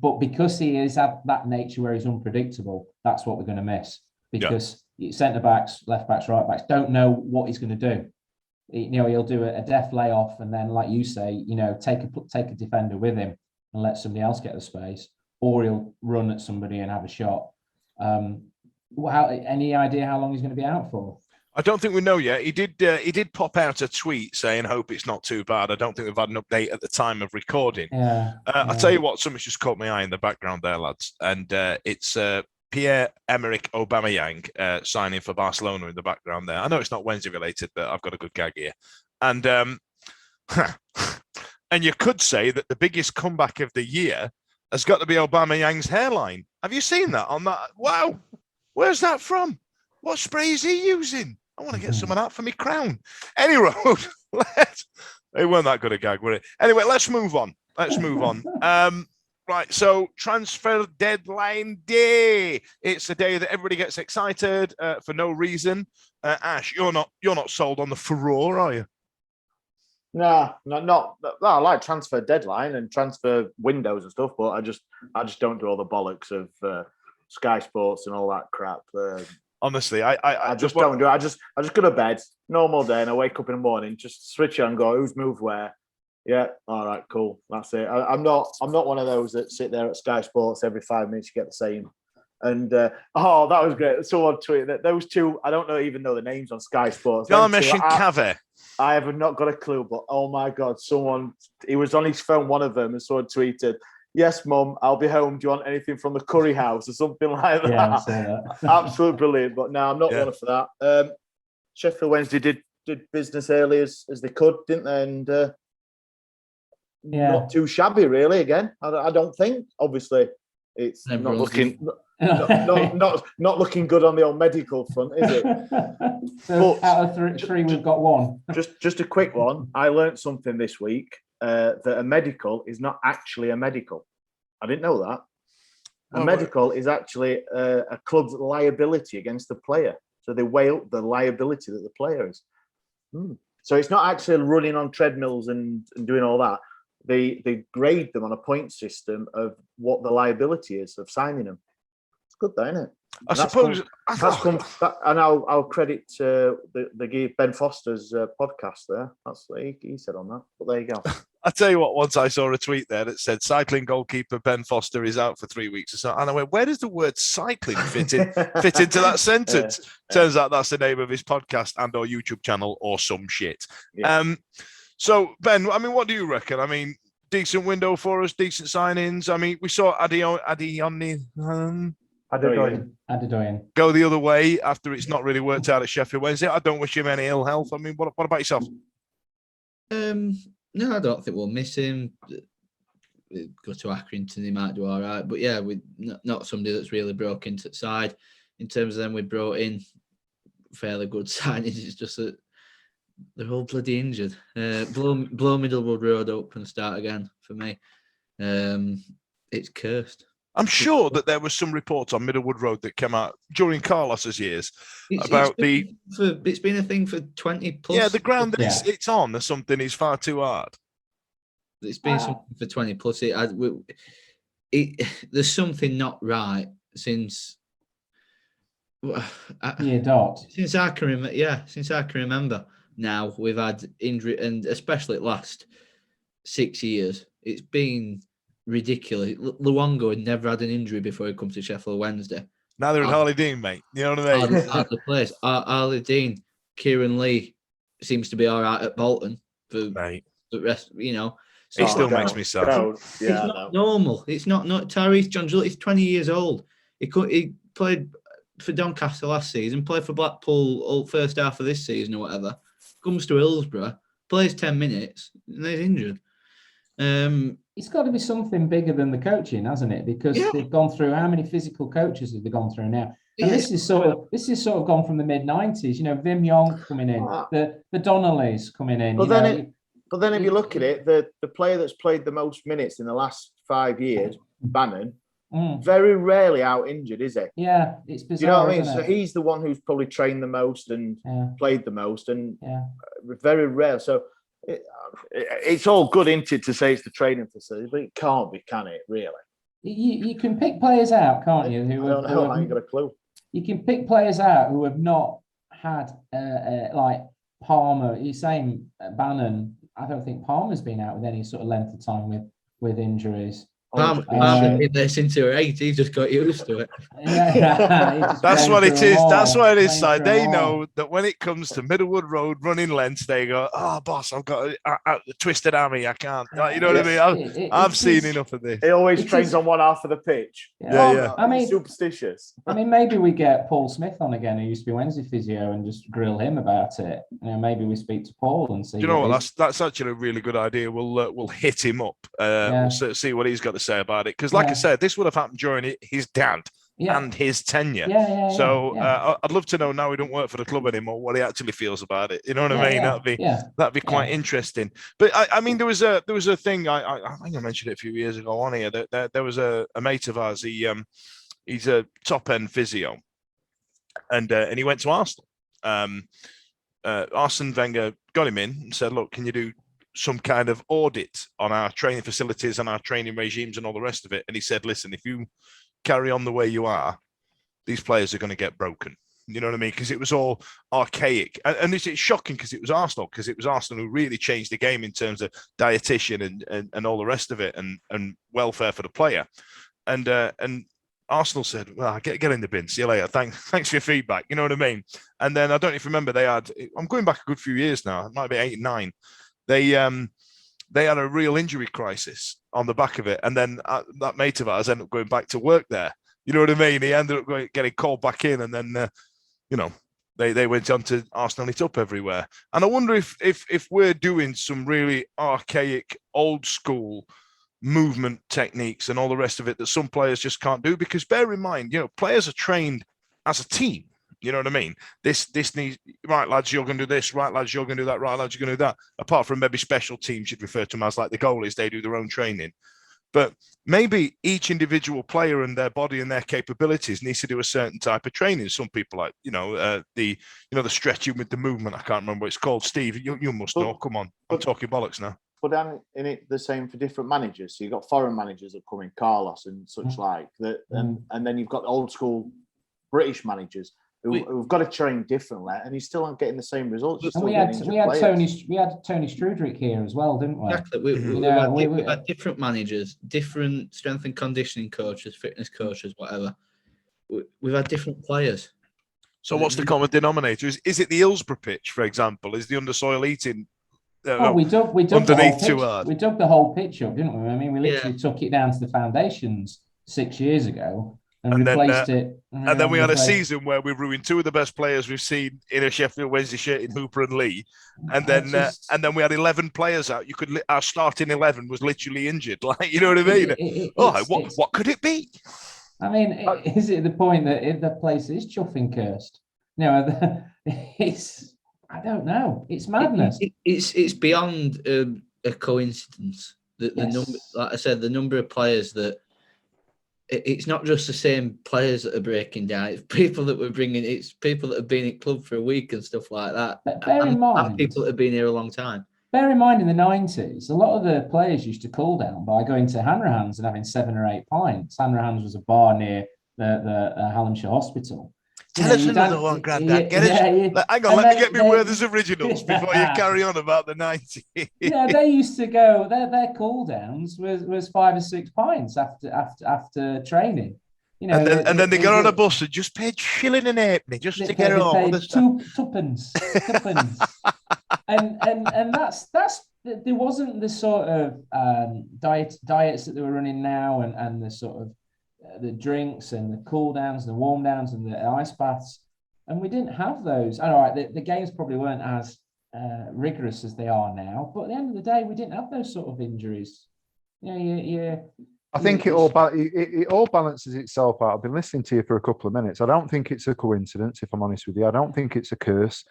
but because he is at that nature where he's unpredictable, that's what we're going to miss. Because centre backs, left backs, right backs don't know what he's going to do. He'll do a deft layoff, and then, like you say, take a defender with him and let somebody else get the space, or he'll run at somebody and have a shot. Any idea how long he's going to be out for? I don't think we know yet. He did pop out a tweet saying, "Hope it's not too bad." I don't think we've had an update at the time of recording. I'll tell you what, something's just caught my eye in the background there, lads, and it's Pierre-Emerick Aubameyang signing for Barcelona in the background there. I know it's not Wednesday related, but I've got a good gag here. And and you could say that the biggest comeback of the year has got to be Aubameyang's hairline. Have you seen that on that? Wow. Where's that from? What spray is he using? I want to get some of that for me crown. Anyway, it weren't that good a gag, were it? Anyway, let's move on. Right, so transfer deadline day. It's the day that everybody gets excited for no reason. Ash, you're not sold on the furore, are you? No, not. I like transfer deadline and transfer windows and stuff, but I just don't do all the bollocks of Sky Sports and all that crap. Honestly, I just don't do it. I just go to bed, normal day, and I wake up in the morning, just switch on, go, who's moved where? Yeah, all right, cool. That's it. I'm not one of those that sit there at Sky Sports every 5 minutes you get the same. And that was great. Someone tweeted that those two, I don't even know the names on Sky Sports. Jarmish and Cave. I have not got a clue, but oh my God, he was on his phone, one of them, and someone tweeted, "Yes, Mum, I'll be home. Do you want anything from the curry house?" or something like that. Yeah, I'll say that. Absolutely brilliant. But no, I'm not one for that. Sheffield Wednesday did business early as they could, didn't they? And not too shabby, really. Again, I don't think. Obviously, it's not looking not looking good on the old medical front, is it? So out of three, we've got one. Just a quick one. I learned something this week that a medical is not actually a medical. I didn't know that. A medical is actually a club's liability against the player. So they weigh up the liability that the player is. So it's not actually running on treadmills and doing all that. They grade them on a point system of what the liability is of signing them. It's good, though, isn't it? I suppose. And I'll credit the Ben Foster's podcast there. That's what he said on that. But there you go. I tell you what, once I saw a tweet there that said cycling goalkeeper Ben Foster is out for 3 weeks or so. And I went, where does the word cycling fit into that sentence? Turns out that's the name of his podcast and or YouTube channel or some shit. Yeah. So, Ben, I mean, what do you reckon? I mean, decent window for us, decent signings. I mean, we saw Adeoye go the other way after it's not really worked out at Sheffield Wednesday. I don't wish him any ill health. I mean, what about yourself? No, I don't think we'll miss him. Go to Accrington, he might do all right. But yeah, we're not somebody that's really broke into the side. In terms of them, we brought in fairly good signings. It's just that they're all bloody injured. Blow Middlewood Road up and start again for me. It's cursed. I'm sure that there was some reports on Middlewood Road that came out during Carlos's years it's been a thing for 20 plus. Yeah, the ground that it's on or something is far too hard. It's been something for 20 plus. There's something not right since. Since I can remember. Now we've had injury, and especially the last 6 years, it's been ridiculous. Luongo had never had an injury before he comes to Sheffield Wednesday. Now they're in Harley Dean, mate. You know what I mean? Out the place. Harley Dean, Kieran Lee seems to be all right at Bolton for the rest. So he still makes me sad. It's not normal. It's not Tyrese John Juliet. He's 20 years old. He played for Doncaster last season. Played for Blackpool all first half of this season or whatever. Comes to Hillsborough, plays 10 minutes, and he's injured. It's got to be something bigger than the coaching, hasn't it? Because they've gone through, how many physical coaches have they gone through now? And this is sort of gone from the mid-90s. Vim Young coming in, the Donnellys coming in. But then if you look at it, the player that's played the most minutes in the last 5 years, Bannon, very rarely out injured, is he? Yeah, it's bizarre. Do you know what I mean? Isn't So it? he's the one who's probably trained the most and played the most, and very rare. So it's all good, isn't it, to say it's the training facility, but it can't be, can it? Really? You can pick players out, can't you? I don't know. I ain't got a clue. You can pick players out who have not had like Palmer. You're saying Bannon. I don't think Palmer's been out with any sort of length of time with injuries. Palmer's been there since he was 8. He just got used to it. That's what it is. That's what it is. Side. They know that when it comes to Middlewood Road running lengths, they go, "Oh, boss, I've got a twisted hammy. I can't." You know what I mean? I've seen enough of this. He always trains on one half of the pitch. Yeah. I mean, superstitious. I mean, maybe we get Paul Smith on again, who used to be Wednesday physio, and just grill him about it. Maybe we speak to Paul and see. Do you know what? That's actually a really good idea. We'll hit him up. We'll see what he's got to say about it. Because, like I said, this would have happened during his dad and his tenure. I'd love to know, now he don't work for the club anymore, what he actually feels about it. You know what I mean? That'd be quite interesting. But I mean, there was a thing I think I mentioned it a few years ago on here. That there was a mate of ours. He's a top end physio, and he went to Arsenal. Arsene Wenger got him in and said, "Look, can you do some kind of audit on our training facilities and our training regimes and all the rest of it?" And he said, "Listen, if you carry on the way you are, these players are going to get broken." You know what I mean? Because it was all archaic. And it's shocking because it was Arsenal, who really changed the game in terms of dietitian and all the rest of it, and welfare for the player. And Arsenal said, "Well, get in the bin. See you later. Thanks for your feedback." You know what I mean? And then I don't know if you remember, I'm going back a good few years now. It might be 8 and 9. They had a real injury crisis on the back of it, and then that mate of ours ended up going back to work there. You know what I mean? He ended up getting called back in, and then they went on to Arsenal it up everywhere. And I wonder if we're doing some really archaic, old school movement techniques and all the rest of it that some players just can't do. Because bear in mind, players are trained as a team. You know what I mean? This needs, right, lads, you're going to do this. Right, lads, you're going to do that. Right, lads, you're going to do that. Apart from maybe special teams, you'd refer to them as like the goalies. They do their own training. But maybe each individual player and their body and their capabilities needs to do a certain type of training. Some people like, the stretching with the movement. I can't remember what it's called. Steve, you must know. Come on, I'm talking bollocks now. But then in it the same for different managers. So you've got foreign managers that come in, Carlos and such like that, and then you've got old school British managers who've got to train differently, and you still aren't getting the same results. And we had Tony Strudrick here as well, didn't we? Exactly. We've had different managers, different strength and conditioning coaches, fitness coaches, whatever. We've had different players. So what's the common denominator? Is it the Hillsborough pitch, for example? Is the undersoil eating? We dug underneath too hard. We dug the whole pitch up, didn't we? I mean, we literally took it down to the foundations 6 years ago and replaced it. And then we had a season where we ruined 2 of the best players we've seen in a Sheffield Wednesday shirt in Hooper and Lee. And then we had 11 players out. Our starting 11 was literally injured. Like, you know what I mean? What could it be? I mean, is it the point that if the place is chuffing cursed? It's. I don't know. It's madness. It's beyond a coincidence. The number, like I said, the number of players that it's not just the same players that are breaking down. It's people that we're bringing. It's people that have been at club for a week and stuff like that. But bear in mind, and people that have been here a long time. Bear in mind, in the 90s, a lot of the players used to cool down by going to Hanrahan's and having 7 or 8 pints. Hanrahan's was a bar near the Hallamshire Hospital. Tell us another one, Grandad. Hang on, let me get my Werther's originals before you carry on about the 90s. They used to go. Their cool downs was 5 or 6 pints after training. And then they got on a bus and just paid shilling and halfpenny just to get on. Tuppence. and that's there wasn't the sort of diets that they were running now, and the sort of the drinks and the cool downs, the warm downs, and the ice baths, and we didn't have those. All right, the games probably weren't as rigorous as they are now, but at the end of the day, we didn't have those sort of injuries. I think it all balances itself out. I've been listening to you for a couple of minutes. I don't think it's a coincidence, if I'm honest with you. I don't think it's a curse.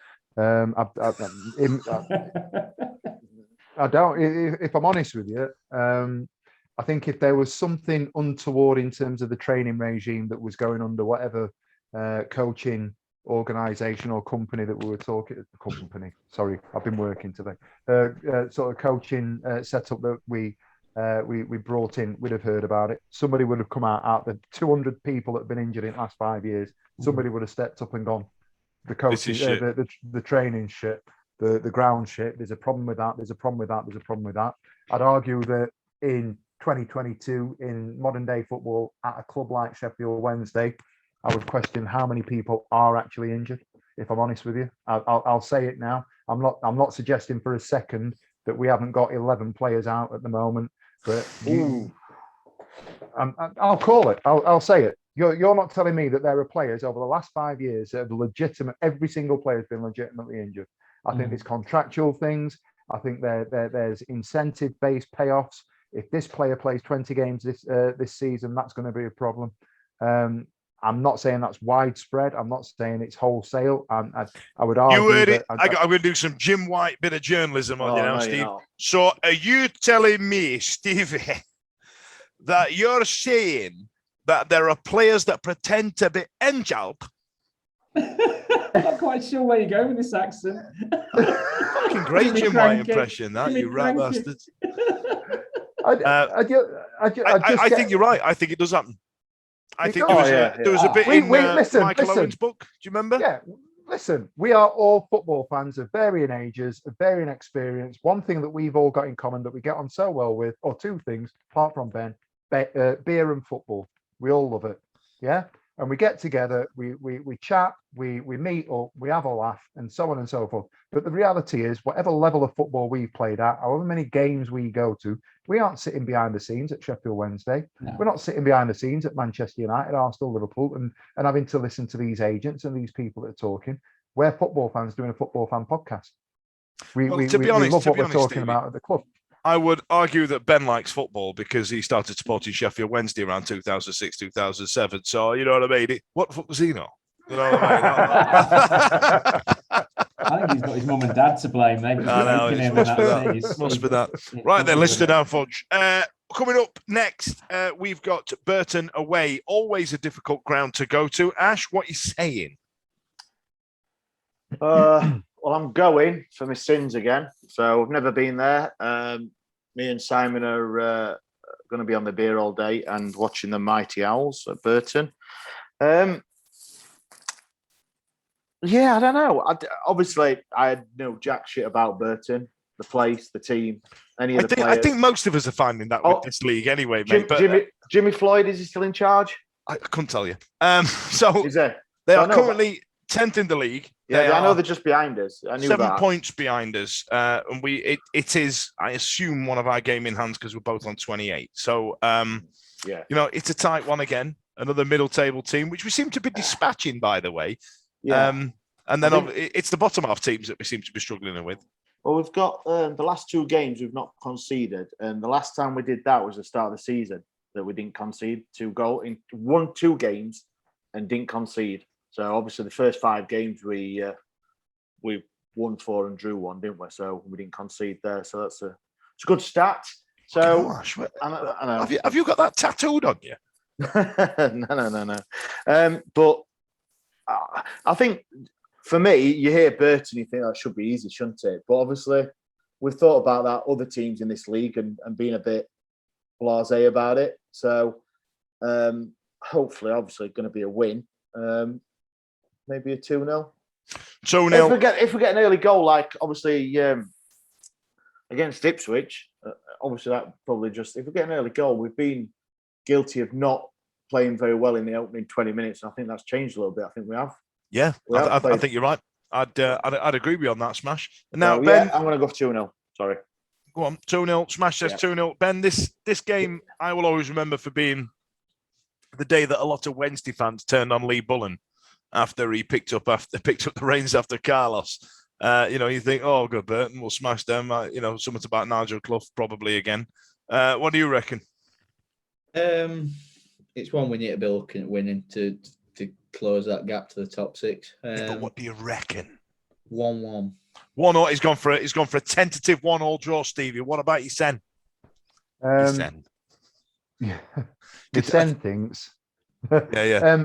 I don't. If I'm honest with you, I think if there was something untoward in terms of the training regime that was going under whatever coaching organisation or company that we were talking, sorry, I've been working today. Sort of coaching setup that we brought in, we'd have heard about it. Somebody would have come out the 200 people that have been injured in the last 5 years. Somebody would have stepped up and gone, the coaching, the training shit, the ground shit. There's a problem with that. There's a problem with that. There's a problem with that. I'd argue that in 2022 in modern day football at a club like Sheffield Wednesday, I would question how many people are actually injured. If I'm honest with you, I'll say it now. I'm not suggesting for a second that we haven't got 11 players out at the moment, but I'll call it. I'll say it. You're not telling me that there are players over the last 5 years that have legitimate. Every single player has been legitimately injured. I think there's contractual things. I think there's incentive-based payoffs. If this player plays 20 games this season, that's going to be a problem. I'm not saying that's widespread. I'm not saying it's wholesale. I would argue. You heard it. I'm going to do some Jim White bit of journalism on you now, Steve. So are you telling me, Stevie, that you're saying that there are players that pretend to be injured? I'm not quite sure where you're going with this accent. Fucking great Jim White impression, that, you rat bastards. I think you're right. I think it does happen. I think there was a bit in Michael Owen's book. Do you remember? Yeah. Listen, we are all football fans of varying ages, of varying experience. One thing that we've all got in common that we get on so well with, or two things, apart from Ben, beer and football. We all love it. Yeah. And we get together, we chat, we meet, or we have a laugh, and so on and so forth. But the reality is, whatever level of football we've played at, however many games we go to, we aren't sitting behind the scenes at Sheffield Wednesday. No. We're not sitting behind the scenes at Manchester United, Arsenal, Liverpool, and having to listen to these agents and these people that are talking. We're football fans doing a football fan podcast. We love what we're talking about at the club. I would argue that Ben likes football because he started supporting Sheffield Wednesday around 2006, 2007. So, you know what I mean? What fuck does he know? You know what I mean? I think he's got his mum and dad to blame. They've must be that. Right then, listen down, Fudge. Coming up next, we've got Burton away. Always a difficult ground to go to. Ash, what are you saying? Well, I'm going for my sins again. So I've never been there. Me and Simon are going to be on the beer all day and watching the Mighty Owls at Burton. Yeah, I don't know. Obviously, I know jack shit about Burton, the place, the team, any of the players. I think most of us are finding that with this league anyway, mate. Jimmy Floyd, is he still in charge? I couldn't tell you. So is there? They are currently 10th in the league. Yeah, I know they're just behind us. I knew 7 points behind us, and it is, I assume, one of our game in hands because we're both on 28. So, you know, it's a tight one again. Another middle table team, which we seem to be dispatching, by the way. Yeah. And then it's the bottom half teams that we seem to be struggling with. Well, we've got the last 2 games we've not conceded, and the last time we did that was the start of the season that we didn't concede 2 goals in 2 games and didn't concede. So obviously the first 5 games we won 4 and drew 1, didn't we? So we didn't concede there. So it's a good stat. So gosh, I know. Have you got that tattooed on you? No. But I think for me, you hear Burton, you think that should be easy, shouldn't it? But obviously we've thought about that other teams in this league and being a bit blasé about it. So hopefully, obviously, going to be a win. Maybe a 2-0. 2-0. If we get an early goal, like obviously against Ipswich, obviously that probably just, if we get an early goal, we've been guilty of not playing very well in the opening 20 minutes. I think that's changed a little bit. I think we have. Yeah, I think you're right. I'd agree with you on that, Smash. Now, Ben, I'm going to go for 2-0. Sorry. Go on, 2-0. Smash says 2-0. Ben, this game I will always remember for being the day that a lot of Wednesday fans turned on Lee Bullen after he picked up the reins after Carlos. You think, oh, good Burton, we'll smash them. Something about Nigel Clough probably again. What do you reckon? It's one we need to be looking at winning to close that gap to the top 6. But what do you reckon? 1-1. 1-0. He's gone for a tentative 1-1 draw. Stevie, what about your Sen? Sen. Yeah, the Sen things. Yeah.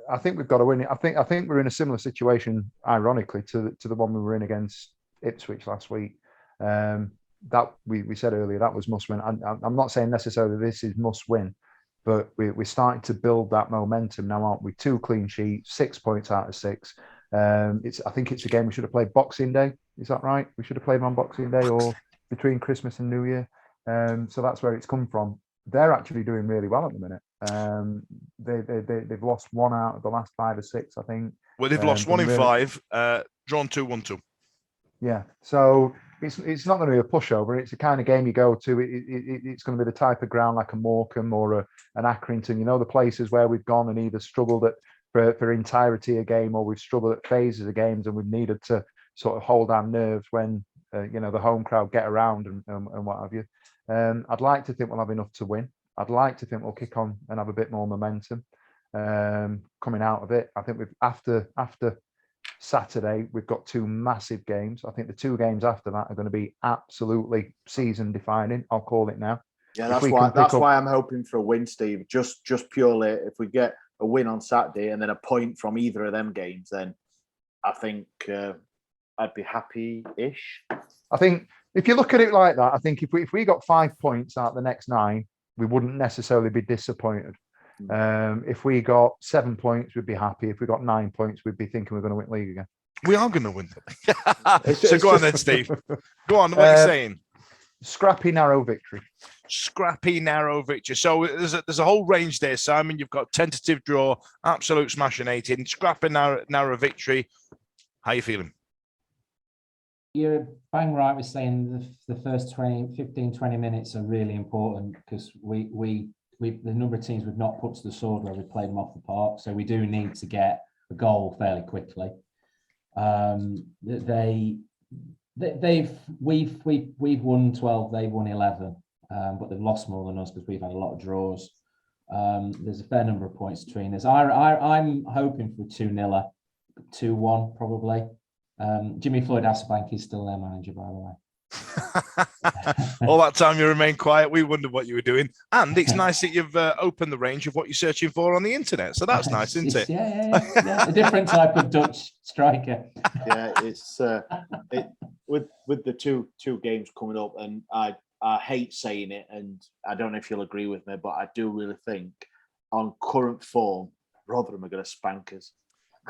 I think we've got to win it. I think we're in a similar situation, ironically, to the one we were in against Ipswich last week. That we said earlier that was must win. I'm not saying necessarily this is must win, but we're starting to build that momentum now, aren't we? 2 clean sheets, 6 points out of 6. I think it's a game we should have played Boxing Day. Is that right? We should have played on Boxing Day or between Christmas and New Year. So that's where it's come from. They're actually doing really well at the minute. They've lost 1 out of the last 5 or 6, I think. Well, they've lost 1 in 5, drawn 2-1-2. Yeah, so it's not going to be a pushover. It's the kind of game you go to. It's going to be the type of ground like a Morcombe or an Accrington. You know, the places where we've gone and either struggled for entirety of game, or we've struggled at phases of games, and we've needed to sort of hold our nerves when the home crowd get around and what have you. I'd like to think we'll have enough to win. I'd like to think we'll kick on and have a bit more momentum coming out of it. I think we've after Saturday we've got 2 massive games. I think the 2 games after that are going to be absolutely season defining. I'll call it now. Yeah, that's why I'm hoping for a win, Steve. Just purely if we get a win on Saturday and then a point from either of them games, then I think I'd be happy-ish. I think if you look at it like that, I think if we got 5 points out of the next 9, we wouldn't necessarily be disappointed. If we got 7 points, we'd be happy. If we got 9 points, we'd be thinking we're going to win league again. We are going to win. So go on then, Steve. Go on. What are you saying? Scrappy, narrow victory. Scrappy, narrow victory. So there's a whole range there, Simon. You've got tentative draw, absolute smashing 18, scrappy, narrow victory. How are you feeling? You're bang right with saying the first 15, 20 minutes are really important, because we the number of teams we've not put to the sword where we played them off the park. So we do need to get a goal fairly quickly. We've won 12, they've won 11, but they've lost more than us because we've had a lot of draws. There's a fair number of points between us. I'm hoping for a 2-0, 2-1 probably. Jimmy Floyd Hasselbank is still their manager, by the way. All that time you remained quiet, we wondered what you were doing, and it's nice that you've opened the range of what you're searching for on the internet, so that's nice, isn't it? Yeah, a different type of Dutch striker. Yeah, it's with the two games coming up, and I hate saying it, and I don't know if you'll agree with me, but I do really think on current form Rotherham are going to spank us.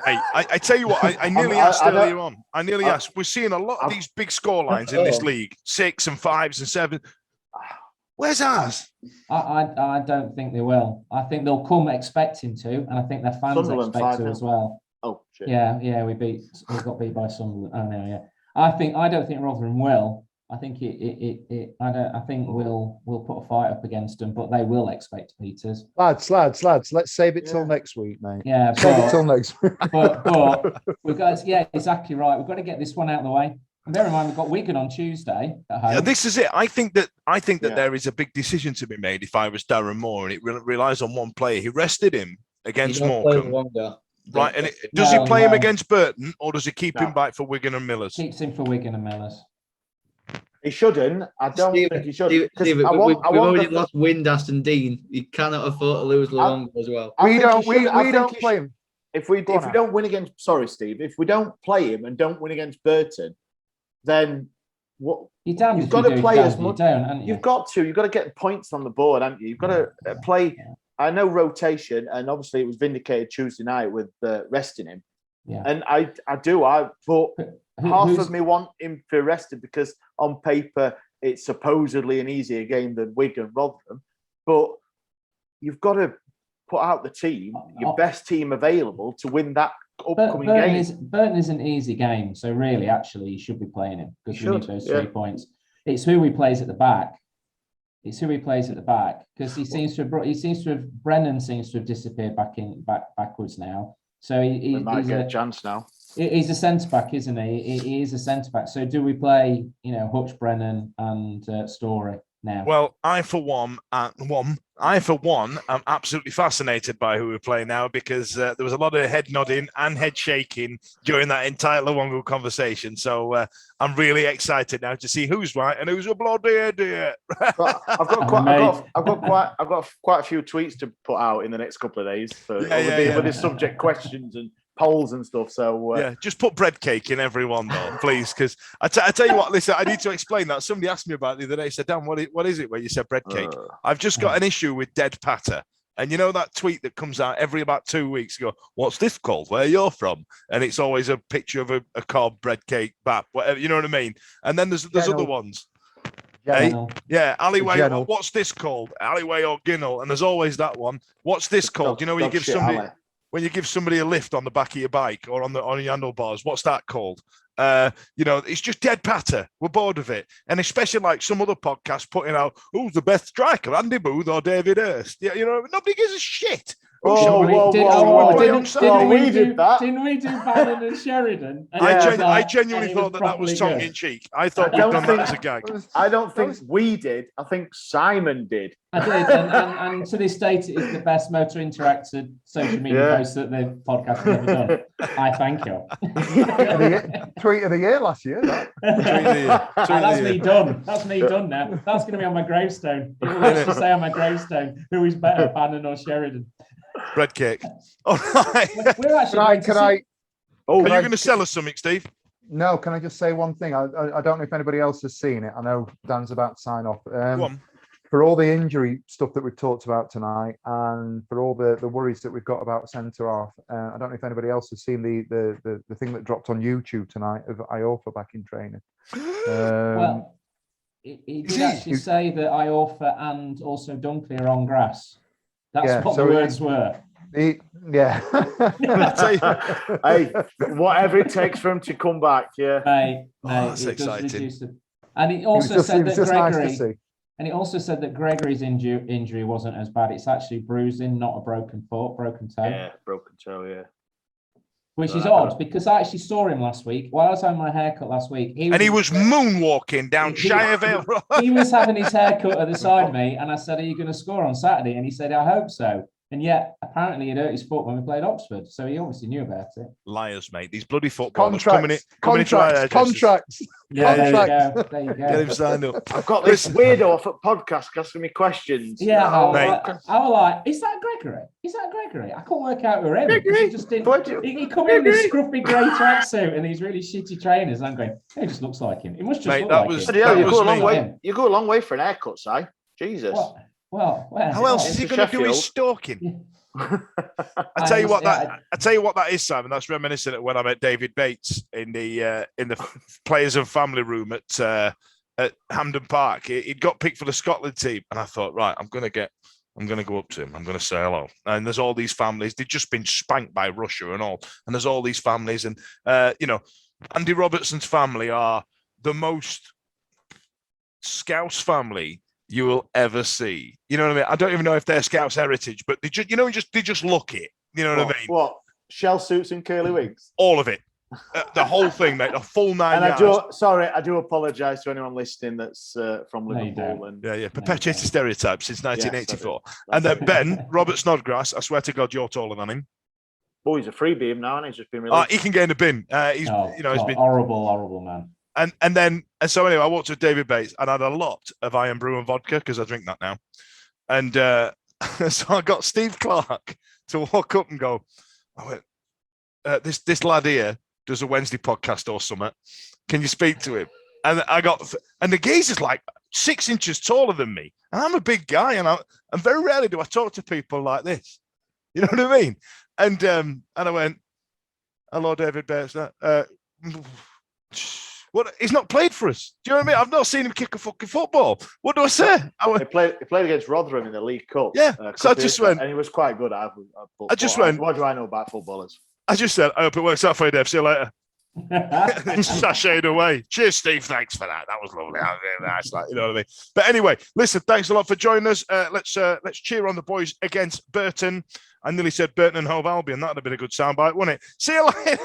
Hey, I tell you what, I nearly asked earlier on. I nearly asked. We're seeing a lot of these big score lines in this league, 6 and 5s and 7. Where's ours? I don't think they will. I think they'll come expecting to, and I think their fans expect to as well. Oh shit. Yeah, we got beat by Sunderland. Oh no, yeah. I don't think Rotherham will. I think I think we'll put a fight up against them, but they will expect Peters. Lads, let's save it till next week, mate. Yeah, save it till next week. but we've got exactly right. We've got to get this one out of the way. And bear in mind, we've got Wigan on Tuesday at home. Yeah, this is it. I think that there is a big decision to be made if I was Darren Moore, and it relies on one player. He rested him against Morecombe. Right, and does he play him against Burton, or does he keep him back for Wigan and Millers? Keeps him for Wigan and Millers. He shouldn't. I don't think he should. We've already lost Windass and Dean. You cannot afford to lose Luongo as well. We don't play him. If we don't win against, sorry, Steve, if we don't play him and don't win against Burton, then what? You've got to play as much. You've got to get points on the board, haven't you? You've got to play. I know rotation, and obviously it was vindicated Tuesday night with resting him. Yeah, and I thought. Half of me want him to be arrested because on paper it's supposedly an easier game than Wigan Rotherham, but you've got to put out the team, your best team available to win that upcoming game. Burton is an easy game, so really, actually, you should be playing him because we need those 3 points. It's who he plays at the back. Because Brennan seems to have disappeared backwards now. So he might get a chance now. He's a centre back, isn't he? He is a centre back. So do we play, Hutch, Brennan, and Story now? Well, I for one I, for one, am absolutely fascinated by who we're playing now because there was a lot of head nodding and head shaking during that entire Luongo conversation. So I'm really excited now to see who's right and who's a bloody idiot. But I've got quite a few tweets to put out in the next couple of days with the subject questions and polls and stuff. So just put bread cake in everyone though, please, because I tell you what, listen, I need to explain that. Somebody asked me about it the other day. Said, Dan, what is it where you said bread cake? I've just got an issue with dead patter. And you know that tweet that comes out every about 2 weeks? You go, what's this called? Where you're from? And it's always a picture of a cob, bread cake, bap, whatever. You know what I mean? And then there's other ones. Hey? Yeah, alleyway. What's this called? Alleyway or Ginnell? And there's always that one. What's this called? You know, when you give somebody when you give somebody a lift on the back of your bike or on your handlebars, what's that called? It's just dead patter. We're bored of it. And especially like some other podcasts putting out, who's the best striker, Andy Booth or David Hurst? Yeah, nobody gives a shit. Didn't we do Bannon and Sheridan? I genuinely thought that was tongue in cheek. I thought we'd done that as a gag. I don't think we did. I think Simon did. I did, and to this date, it is the best motor interacted social media post that the podcast has ever done. I thank you. Tweet of the year last year. That's me done. That's me done now. That's going to be on my gravestone. It will actually say on my gravestone, who is better, Bannon or Sheridan? Bread cake. All right. We're actually are you going to sell us something, Steve? No, can I just say one thing? I don't know if anybody else has seen it. I know Dan's about to sign off. Go on. For all the injury stuff that we've talked about tonight and for all the worries that we've got about centre half, I don't know if anybody else has seen the thing that dropped on YouTube tonight of Iorfa back in training. Well, he did actually say that Iorfa and also Dunkley are on grass. That's what the words were. Hey, whatever it takes for him to come back, that's exciting. And he also said that Gregory. And he also said that Gregory's injury wasn't as bad. It's actually bruising, not a broken foot, broken toe. Yeah, broken toe, Which is odd because I actually saw him last week while I was having my haircut last week. He was moonwalking down Shire Vale Road. He was having his haircut at the side of me, and I said, "Are you going to score on Saturday?" And he said, "I hope so." And yet, apparently, he'd hurt his foot when we played Oxford, so he obviously knew about it. Liars, mate. These bloody footballers contracts. Yeah, there you go. Get him signed up. I've got this weirdo off at podcast asking me questions. Yeah, I was like, "Is that Gregory? Is that Gregory?" I couldn't work out who him. He just didn't. He come in this scruffy grey tracksuit and these really shitty trainers. I'm going, he just looks like him. It must just look like him. You go a long way. You go a long way for an haircut, Si. Jesus. Well, how else is he going to do his stalking? I tell you what that is, Simon. That's reminiscent of when I met David Bates in the players and family room at Hampden Park. He'd got picked for the Scotland team, and I thought, right, I'm going to go up to him. I'm going to say hello. And there's all these families. They've just been spanked by Russia and all. And there's all these families, and Andy Robertson's family are the most Scouse family you will ever see. You know what I mean? I don't even know if they're Scouts heritage, but they just look it. You know what I mean? What? Shell suits and curly wigs? All of it. The whole thing, mate. The full 9 yards. I do apologise to anyone listening that's from Liverpool. Perpetuated stereotypes since 1984. Yes, and then Ben, Robert Snodgrass, I swear to God, you're taller than him. Oh, he's a freebie him now, and he's just been released. He can get in the bin. He's been horrible man. And so anyway, I walked with David Bates and I had a lot of Iron Brew and vodka because I drink that now. And so I got Steve Clark to walk up and go, I went, this lad here does a Wednesday podcast or something. Can you speak to him? And the geezer's like 6 inches taller than me. And I'm a big guy. And very rarely do I talk to people like this. You know what I mean? And I went, hello, David Bates. What? He's not played for us. Do you know what I mean? I've not seen him kick a fucking football. What do I say? He played against Rotherham in the League Cup. Yeah. So I just went, and he was quite good at football. I just went, what do I know about footballers? I just said, I hope it works out for you, Dave. See you later. Sashayed away. Cheers, Steve. Thanks for that. That was lovely. That was really nice. You know what I mean? But anyway, listen, thanks a lot for joining us. Let's cheer on the boys against Burton. I nearly said Burton and Hove Albion. That would have been a good soundbite, wouldn't it? See you later.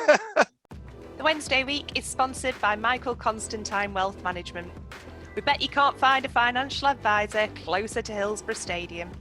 The Wednesday week is sponsored by Michael Constantine Wealth Management. We bet you can't find a financial advisor closer to Hillsborough Stadium.